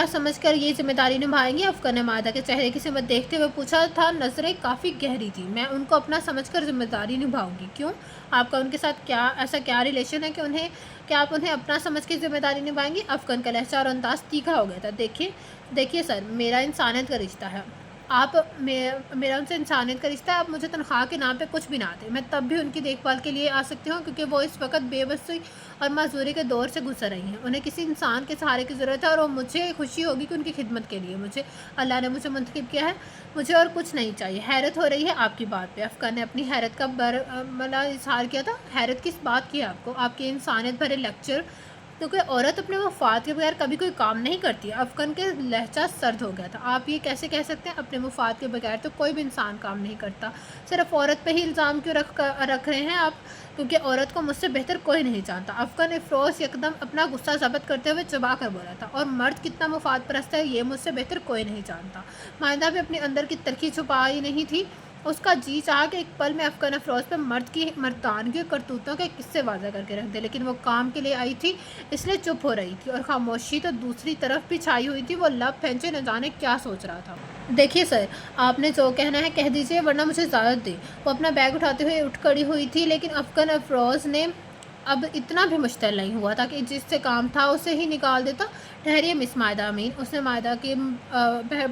سمجھ کر یہ ذمہ داری نبھائیں گے؟ افغان نے مائدہ کے چہرے کی سمت دیکھتے ہوئے پوچھا تھا۔ نظریں کافی گہری تھیں۔ میں ان کو اپنا سمجھ کر ذمہ داری نبھاؤں گی۔ کیوں؟ آپ کا ان کے ساتھ ایسا کیا ریلیشن ہے کہ آپ انہیں اپنا سمجھ کے ذمہ داری نبھائیں گی؟ افغان کا لہجہ اور انداز تیکھا ہو گیا تھا۔ دیکھیے سر، میرا انسانیت کا رشتہ ہے۔ میرا ان سے انسانیت کا رشتہ ہے۔ آپ مجھے تنخواہ کے نام پہ کچھ بھی نہ دیں، میں تب بھی ان کی دیکھ بھال کے لیے آ سکتی ہوں، کیونکہ وہ اس وقت بے بسی اور معذوری کے دور سے گزر رہی ہیں۔ انہیں کسی انسان کے سہارے کی ضرورت ہے اور مجھے خوشی ہوگی کہ ان کی خدمت کے لیے اللہ نے مجھے منتخب کیا ہے۔ مجھے اور کچھ نہیں چاہیے۔ حیرت ہو رہی ہے آپ کی بات پہ؟ افغان نے اپنی حیرت کا برملا اظہار کیا تھا۔ حیرت کس بات کی ہے آپ کو؟ آپ کے انسانیت بھرے لیکچر، کیونکہ عورت اپنے مفاد کے بغیر کبھی کوئی کام نہیں کرتی۔ افغان کے لہجہ سرد ہو گیا تھا۔ آپ یہ کیسے کہہ سکتے ہیں؟ اپنے مفاد کے بغیر تو کوئی بھی انسان کام نہیں کرتا۔ صرف عورت پہ ہی الزام کیوں رکھ رہے ہیں آپ؟ کیونکہ عورت کو مجھ سے بہتر کوئی نہیں جانتا۔ افغان افروز یکدم اپنا غصہ ضبط کرتے ہوئے چبا کر بولا تھا۔ اور مرد کتنا مفاد پرست ہے یہ مجھ سے بہتر کوئی نہیں جانتا۔ مائدہ بھی اپنے اندر کی تلخی چھپائی نہیں تھی۔ اس کا جی چاہا کہ ایک پل میں افغان افروز پہ مرد کی مردانگی اور کرتوتوں کے قصے واضح کر کے رکھ دے، لیکن وہ کام کے لیے آئی تھی اس لیے چپ ہو رہی تھی، اور خاموشی تو دوسری طرف بھی چھائی ہوئی تھی۔ وہ لب پھینچے نہ جانے کیا سوچ رہا تھا۔ دیکھیے سر، آپ نے جو کہنا ہے کہہ دیجیے، ورنہ مجھے اجازت دیں۔ وہ اپنا بیگ اٹھاتے ہوئے اٹھ کھڑی ہوئی تھی، لیکن افغان افروز نے اب اتنا بھی مشتعل نہیں ہوا تھا کہ جس سے کام تھا اسے ہی نکال دیتا۔ ٹھہریے مس مائدہ امین، اس نے مائدہ کے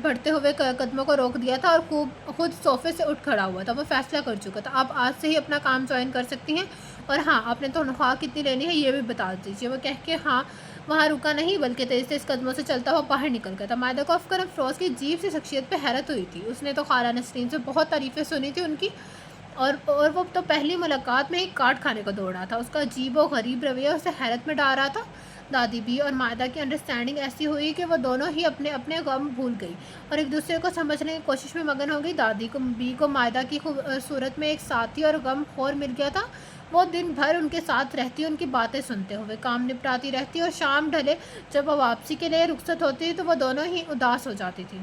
بڑھتے ہوئے قدموں کو روک دیا تھا اور خود صوفے سے اٹھ کھڑا ہوا تھا۔ وہ فیصلہ کر چکا تھا۔ آپ آج سے ہی اپنا کام جوائن کر سکتی ہیں۔ اور ہاں آپ نے تنخواہ کتنی لینی ہے یہ بھی بتا دیجیے۔ وہ کہہ کے ہاں وہاں رکا نہیں بلکہ تیز تیز قدموں سے چلتا ہوا باہر نکل گیا تھا۔ مائدہ کو افکن افروز کی عجیب سی شخصیت پہ حیرت ہوئی تھی۔ اس نے تو خالہ نسرین سے بہت تعریفیں سنی تھی ان کی، اور وہ تو پہلی ملاقات میں ہی کاٹ کھانے کو دوڑا تھا۔ اس کا عجیب و غریب رویہ اسے حیرت میں ڈال رہا تھا۔ دادی بی اور مائدہ کی انڈرسٹینڈنگ ایسی ہوئی کہ وہ دونوں ہی اپنے اپنے غم بھول گئی اور ایک دوسرے کو سمجھنے کی کوشش میں مگن ہو گئی۔ دادی کو بی کو مائدہ کی صورت میں ایک ساتھی اور غم خور مل گیا تھا۔ وہ دن بھر ان کے ساتھ رہتی، ان کی باتیں سنتے ہوئے کام نپٹاتی رہتی، اور شام ڈھلے جب وہ واپسی کے لیے رخصت ہوتی تو وہ دونوں ہی اداس ہو جاتی تھی۔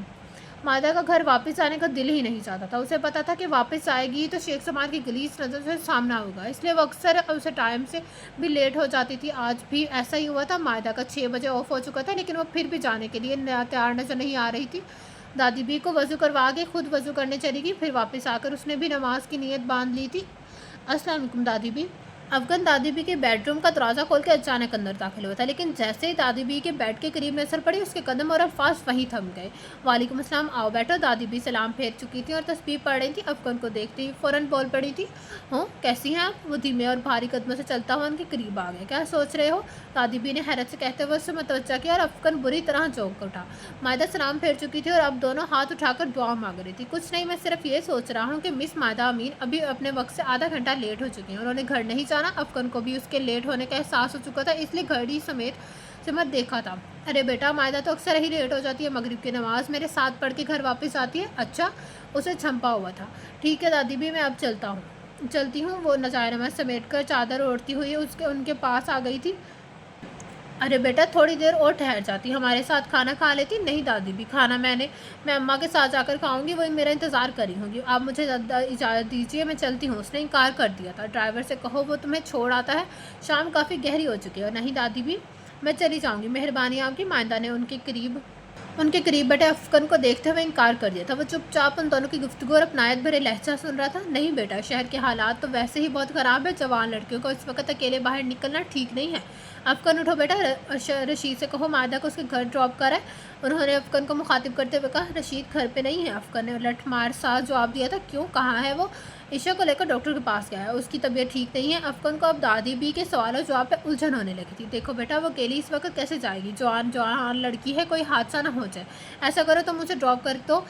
مائدہ کا گھر واپس آنے کا دل ہی نہیں چاہتا تھا۔ اسے پتا تھا کہ واپس آئے گی تو شیخ سمان کی غلیظ نظر سے سامنا ہوگا، اس لیے وہ اکثر اسے ٹائم سے بھی لیٹ ہو جاتی تھی۔ آج بھی ایسا ہی ہوا تھا۔ مائدہ کا 6 بجے آف ہو چکا تھا لیکن وہ پھر بھی جانے کے لیے تیار نظر نہیں آ رہی تھی۔ دادی بی کو وضو کروا کے خود وضو کرنے چلی گئی، پھر واپس آ کر اس نے بھی نماز کی نیت باندھ لی تھی۔ السلام علیکم دادی بی۔ افغان دادی بی کے بیڈ روم کا دروازہ کھول کے اچانک اندر داخل ہوا تھا، لیکن جیسے ہی دادی بی کے بیڈ کے قریب نظر پڑی اس کے قدم اور الفاظ وہیں تھم گئے۔ وعلیکم السلام، آؤ بیٹھو۔ دادی بی سلام پھیر چکی تھی اور تسبیح پڑھ رہی تھی۔ افغان کو دیکھتے ہی فوراً بول پڑی تھی، ہوں کیسی ہیں آپ؟ وہ دھیمے اور بھاری قدموں سے چلتا ہوا ان کے قریب آ گیا۔ کیا سوچ رہے ہو؟ دادی بی نے حیرت سے کہتے ہوئے اسے متوجہ کیا اور افغان بری طرح چونک اٹھا۔ مائدہ سلام پھیر چکی تھی اور اب دونوں ہاتھ اٹھا کر دعا مانگ رہی تھی۔ کچھ نہیں، میں صرف یہ سوچ رہا ہوں کہ مس مائدہ امین ابھی اپنے وقت سے آدھا گھنٹہ لیٹ ہو چکی ہیں، انہوں نے گھر نہیں جانا۔ افغان کو بھی اس کے لیٹ ہونے کا احساس ہو چکا تھا، اس لیے گھڑی سمیت سمت دیکھا تھا۔ ارے بیٹا، مائدہ تو اکثر ہی لیٹ ہو جاتی ہے، مغرب کی نماز میرے ساتھ پڑھ کے گھر واپس آتی ہے۔ اچھا، اسے چھمپا ہوا تھا۔ ٹھیک ہے دادی بھی، میں اب چلتی ہوں۔ وہ نظائر سمیٹ کر چادر اوڑھتی ہوئی ان کے پاس آ گئی تھی۔ ارے بیٹا، تھوڑی دیر اور ٹھہر جاتی، ہمارے ساتھ کھانا کھا لیتی۔ نہیں دادی بھی، کھانا میں اماں کے ساتھ جا کر کھاؤں گی، وہی میرا انتظار کری ہوں گی۔ آپ مجھے اجازت دیجیے، میں چلتی ہوں۔ اس نے انکار کر دیا تھا۔ ڈرائیور سے کہو وہ تمہیں چھوڑ آتا ہے، شام کافی گہری ہو چکی ہے۔ اور نہیں دادی بھی، میں چلی جاؤں گی، مہربانی آپ کی۔ مائدہ نے ان کے قریب بیٹھے افغان کو دیکھتے ہوئے انکار کر دیا تھا۔ وہ چپ چاپ ان دونوں کی گفتگو اور اپنائیت بھرے لہجہ سن رہا تھا۔ نہیں بیٹا، شہر کے حالات تو ویسے ہی بہت خراب ہے، جوان لڑکیوں کو اس وقت اکیلے باہر نکلنا ٹھیک نہیں ہے۔ افغان اٹھو بیٹا، رشید سے کہو مائدہ کو اس کے گھر ڈراپ کرائے۔ انہوں نے افغان کو مخاطب کرتے ہوئے کہا۔ رشید گھر پہ نہیں ہے، افغان نے لٹ مار سا جواب دیا تھا۔ کیوں، کہاں ہے وہ؟ عشا کو لے کر ڈاکٹر کے پاس گیا ہے، اس کی طبیعت ٹھیک نہیں ہے۔ افغان کو اب دادی بی کے سوال و جواب پہ الجھن ہونے لگی تھی۔ دیکھو بیٹا، وہ اکیلی اس وقت کیسے جائے گی؟ جوان لڑکی ہے، کوئی حادثہ نہ ہو جائے۔ ایسا کرو تو مجھے ڈراپ کر دو،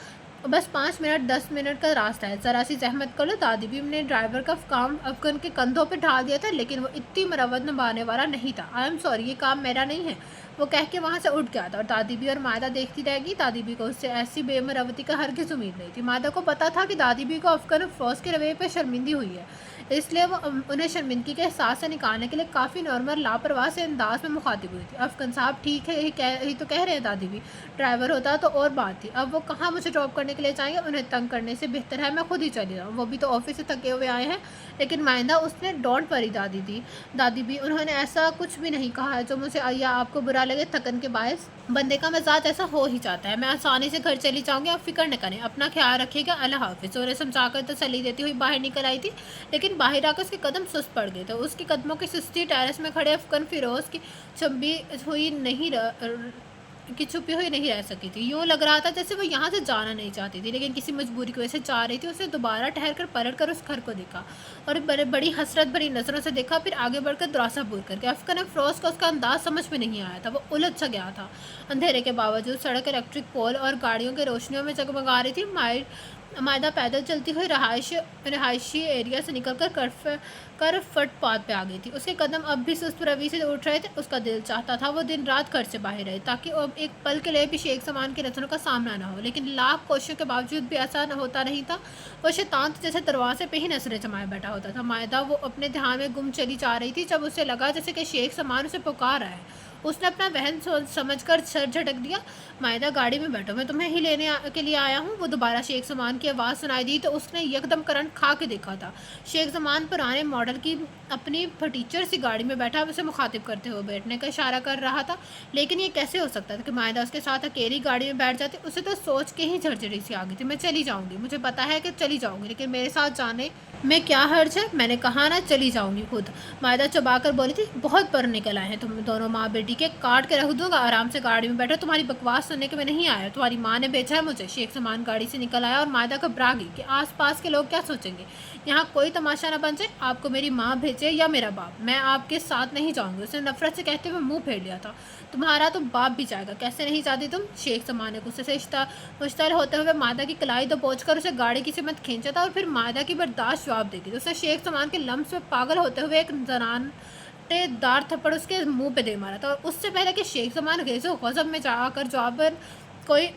بس 5 منٹ 10 منٹ کا راستہ ہے، ذرا سی زحمت کر لو۔ دادی بھی نے ڈرائیور کا کام افغان کے کندھوں پہ ڈھال دیا تھا، لیکن وہ اتنی مروت نبھانے والا نہیں تھا۔ آئی ایم سوری، یہ کام میرا نہیں ہے، وہ کہہ کے وہاں سے اٹھ گیا تھا۔ اور دادی بھی اور مائدہ دیکھتی رہ گئی۔ دادی بھی کو اس سے ایسی بے مروتی کا ہرگز امید نہیں تھی۔ مائدہ کو پتا تھا کہ دادی بھی کو افغان افروز کے رویے پہ شرمندگی ہوئی ہے، اس لیے وہ انہیں شرمندگی کے احساس سے نکالنے کے لیے کافی نارمل لاپرواہ سے انداز میں مخاطب ہوئی تھی۔ افغان صاحب ٹھیک ہے، یہی تو کہہ رہے ہیں دادی بھی، ڈرائیور ہوتا تو اور بات تھی۔ اب وہ کہاں مجھے ڈراپ کرنے کے لیے جائیں گے؟ انہیں تنگ کرنے سے بہتر ہے میں خود ہی چلی جاؤں، وہ بھی تو آفس سے تھکے ہوئے آئے ہیں۔ لیکن مائدہ، اس نے ڈونٹ وری دادی بھی، انہوں نے ایسا کچھ بھی نہیں کہا ہے جو مجھے یا آپ کو برا لگے۔ تھکن کے باعث بندے کا مزاج ایسا ہو ہی جاتا ہے۔ میں آسانی سے گھر چلی جاؤں گی، آپ فکر نہ کریں، اپنا خیال رکھیے گا، اللہ حافظ۔ انہیں سمجھا کر تسلی دیتی ہوئی باہر نکل آئی تھی، لیکن باہر آ کر اس کے قدم سست پڑ گئے تھے۔ اس کے قدموں کی سستی ٹیرس میں کھڑے افغان فیروز کی چھپی ہوئی نہیں رہ سکی تھی۔ یوں لگ رہا تھا جیسے وہ یہاں سے جانا نہیں چاہتی تھی، لیکن کسی مجبوری کی وجہ سے جا رہی تھی۔ اس نے دوبارہ ٹھہر کر پلٹ کر اس گھر کو دیکھا اور بڑی حسرت بھری نظروں سے دیکھا، پھر آگے بڑھ کر دروازہ بند کر کے۔ افغان افروز کو اس کا انداز سمجھ میں نہیں آیا تھا، وہ الجھ سا گیا تھا۔ اندھیرے کے باوجود سڑک الیکٹرک پول اور گاڑیوں کی روشنیوں میں جگمگا رہی تھی۔ مائدہ پیدل چلتی ہوئی رہائشی ایریا سے نکل کر فٹ پاتھ پہ آ گئی تھی۔ اس کے قدم اب بھی سست روی سے اٹھ رہے تھے۔ اس کا دل چاہتا تھا وہ دن رات گھر سے باہر رہے تاکہ اب ایک پل کے لیے بھی شیخ سمان کی نظروں کا سامنا نہ ہو، لیکن لاکھ کوششوں کے باوجود بھی ایسا ہوتا نہیں تھا۔ وہ شیطان جیسے دروازے پہ ہی نظریں جمائے بیٹھا ہوتا تھا۔ مائدہ، وہ اپنے دھیان میں گم چلی جا رہی تھی جب اسے لگا جیسے کہ شیخ سمان اسے پکار رہا ہے۔ اس نے اپنا وہن سمجھ کر سر جھٹک دیا۔ مائدہ، گاڑی میں بیٹھو، میں تمہیں ہی لینے کے لیے آیا ہوں۔ وہ دوبارہ شیخ سمان کی آواز سنائی دی تو اس نے یکدم کرنٹ کھا کے دیکھا تھا۔ شیخ سمان پرانے ماڈل کی اپنی پھٹیچر سی گاڑی میں بیٹھا اسے مخاطب کرتے ہوئے بیٹھنے کا اشارہ کر رہا تھا، لیکن یہ کیسے ہو سکتا تھا کہ مائدہ اس کے ساتھ اکیلی گاڑی میں بیٹھ جاتی؟ اسے تو سوچ کے ہی جھرجھری سی آ گئی تھی۔ میں چلی جاؤں گی، مجھے پتا ہے کہ چلی جاؤں گی، لیکن میرے ساتھ جانے میں کیا حرج ہے، میں نے کہا نا چلی جاؤں گی خود۔ مائدہ چبا کر بولی تھی، بہت پر نکل آئے ہیں تم دونوں ماں بیٹی کے، کاٹ کے رکھ دوں گا، آرام سے گاڑی میں بیٹھو، تمہاری بکواس سننے کے میں نہیں آیا، تمہاری ماں نے بھیجا ہے مجھے۔ شیخ سلمان گاڑی سے نکل آیا اور مائدہ گھبرا گئی کہ آس پاس کے لوگ کیا سوچیں گے، یہاں کوئی تماشا نہ بن جائے، آپ کو میری ماں بھیجے یا میرا باپ، میں آپ کے ساتھ نہیں جاؤں گی۔ اس نے نفرت سے کہتے ہوئے منہ پھیر لیا تھا۔ تمہارا تو باپ بھی جائے گا، کیسے نہیں جاتی تم؟ شیخ سلمان نے غصے سے مشتعل ہوتے ہوئے مائدہ کی کلائی دبوچ کر اسے گاڑی کی سمت کھینچا تھا اور پھر مائدہ کی برداشت جواب دے گی تو اسے شیخ سلمان کے لمس میں پاگل ہوتے ہوئے ایک زنانٹے دار تھپڑ اس کے منہ پہ دے مارا تھا، اور اس سے پہلے کہ شیخ سلمان غیظ و غضب میں جا کر جواب کوئی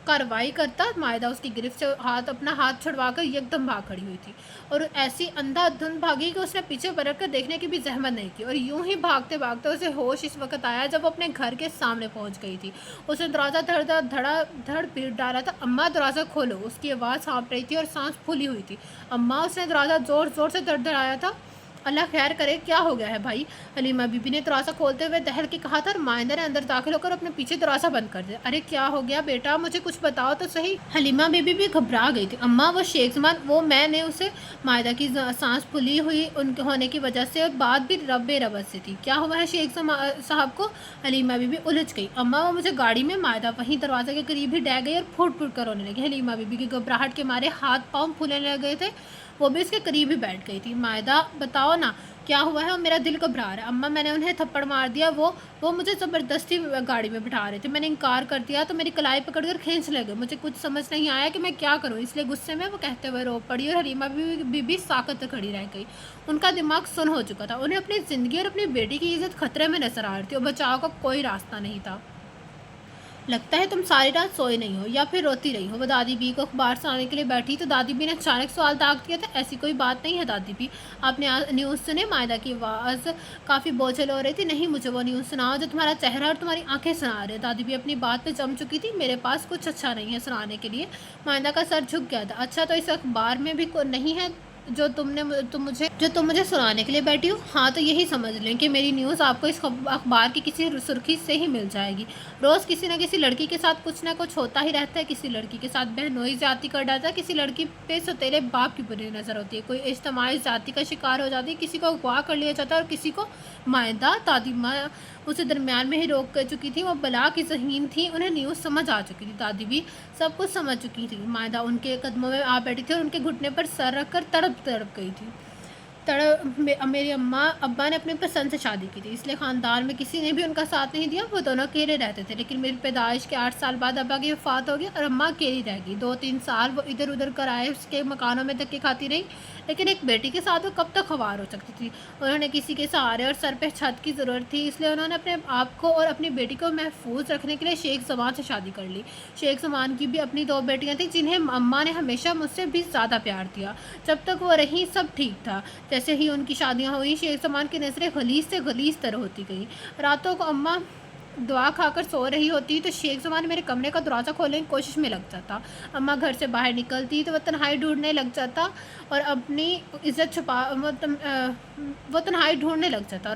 کارروائی کرتا، مائدہ اس کی گرفت سے اپنا ہاتھ چھڑوا کر یکدم بھاگ کھڑی ہوئی تھی، اور ایسی اندھا دھند بھاگی کہ اس نے پیچھے پلٹ کر دیکھنے کی بھی زحمت نہیں کی، اور یوں ہی بھاگتے بھاگتے اسے ہوش اس وقت آیا جب وہ اپنے گھر کے سامنے پہنچ گئی تھی۔ اس نے دروازہ دھڑ پیٹ ڈالا تھا۔ اماں دروازہ کھولو، اس کی آواز ہانپ رہی تھی اور سانس پھولی ہوئی تھی۔ اماں، اس نے دروازہ زور زور سے دھڑایا تھا۔ اللہ خیر کرے، کیا ہو گیا ہے بھائی؟ حلیمہ بی بی نے دروازہ کھولتے ہوئے دہل کے کہا تھا، اور مائدہ نے اندر داخل ہو کر اپنے پیچھے دروازہ بند کر دیا۔ ارے کیا ہو گیا بیٹا، مجھے کچھ بتاؤ تو صحیح۔ حلیمہ بی بی بھی گھبرا گئی تھی۔ اماں، وہ شیخ سلمان، وہ میں نے اسے، مائدہ کی سانس پھولی ہوئی ہونے کی وجہ سے اور بات بھی بے ربط سے تھی۔ کیا ہوا ہے شیخ صاحب کو؟ حلیمہ بی بی الجھ گئی۔ اماں، وہ مجھے گاڑی میں، مائدہ وہیں دروازے کے قریب ہی ڈہ گئی اور پھوٹ پھوٹ کر رونے لگی۔ حلیمہ بی بی کی گھبراہٹ کے مارے ہاتھ پاؤں پھولنے لگ گئے تھے، وہ بھی اس کے قریب ہی بیٹھ گئی تھی۔ مائدہ، بتاؤ نا کیا ہوا ہے، اور میرا دل گھبرا رہا ہے۔ اماں، میں نے انہیں تھپڑ مار دیا، وہ مجھے زبردستی گاڑی میں بٹھا رہے تھے، میں نے انکار کر دیا تو میری کلائی پکڑ کر کھینچ لے گئے، مجھے کچھ سمجھ نہیں آیا کہ میں کیا کروں، اس لیے غصے میں وہ کہتے ہوئے رو پڑی اور حلیمہ بی بی ساکت کھڑی رہ گئی۔ ان کا دماغ سن ہو چکا تھا، انہیں اپنی زندگی اور اپنی بیٹی کی عزت خطرے میں نظر آ رہی تھی اور بچاؤ کا کوئی راستہ نہیں تھا۔ لگتا ہے تم ساری رات سوئی نہیں ہو یا پھر روتی رہی ہو۔ وہ دادی بی کو اخبار سنانے کے لیے بیٹھی تو دادی بی نے اچانک سوال داغ دیا تھا، ایسی کوئی بات نہیں ہے دادی بی، آپ نے نیوز سنے؟ مائدہ کی آواز کافی بوجھل ہو رہی تھی۔ نہیں، مجھے وہ نیوز سناؤ جو تمہارا چہرہ اور تمہاری آنکھیں سنا رہے۔ دادی بی اپنی بات پہ جم چکی تھی۔ میرے پاس کچھ اچھا نہیں ہے سنانے کے لیے۔ مائدہ کا سر جھک گیا تھا۔ اچھا، تو اس اخبار میں بھی نہیں ہے جو تم مجھے سنانے کے لیے بیٹھی ہو؟ ہاں، تو یہی سمجھ لیں کہ میری نیوز آپ کو اس اخبار کی کسی سرخی سے ہی مل جائے گی۔ روز کسی نہ کسی لڑکی کے ساتھ کچھ نہ کچھ ہوتا ہی رہتا ہے، کسی لڑکی کے ساتھ بہنوئی زیادتی کر ڈالتا ہے، کسی لڑکی پہ سوتیلے باپ کی بری نظر ہوتی ہے، کوئی اجتماعی زیادتی کا شکار ہو جاتی ہے، کسی کو اغوا کر لیا جاتا ہے اور کسی کو۔ مائدہ، دادی ماں اسے درمیان میں ہی روک چکی تھی، وہ بلا کی ذہین تھی، انہیں نیوز سمجھ آ چکی تھی۔ دادی بھی سب کچھ سمجھ چکی تھی۔ مائدہ ان کے قدموں میں آ بیٹھی تھی اور ان کے گھٹنے پر سر رکھ کر تڑپ گئی تھی۔ میری ابا نے اپنی پسند سے شادی کی تھی، اس لیے خاندان میں کسی نے بھی ان کا ساتھ نہیں دیا، وہ دونوں اکیلے رہتے تھے، لیکن میری پیدائش کے 8 سال بعد ابا کی وفات ہو گئی اور اماں اکیلی رہ گئی۔ 2-3 سال وہ ادھر ادھر کرائے اس کے مکانوں میں دھکے کھاتی رہی، لیکن ایک بیٹی کے ساتھ وہ کب تک خوار ہو سکتی تھی؟ انہوں نے کسی کے سہارے اور سر پہ چھت کی ضرورت تھی، اس لیے انہوں نے اپنے آپ کو اور اپنی بیٹی کو محفوظ رکھنے کے لیے شیخ سلمان سے شادی کر لی۔ شیخ سلمان کی بھی اپنی 2 بیٹیاں تھیں جنہیں اماں نے ہمیشہ مجھ سے بھی زیادہ پیار دیا۔ جب تک وہ رہیں سب ٹھیک تھا۔ جیسے ہی ان کی شادیاں ہوئیں، شیخ سلمان کی نظریں غلیظ سے غلیظ تر ہوتی گئیں۔ راتوں کو اماں دعا کھا کر سو رہی ہوتی تو شیخ سلمان میرے کمرے کا دروازہ کھولنے کی کوشش میں لگ جاتا۔ اماں گھر سے باہر نکلتی تو وہ تنہائی ڈھونڈنے لگ جاتا اور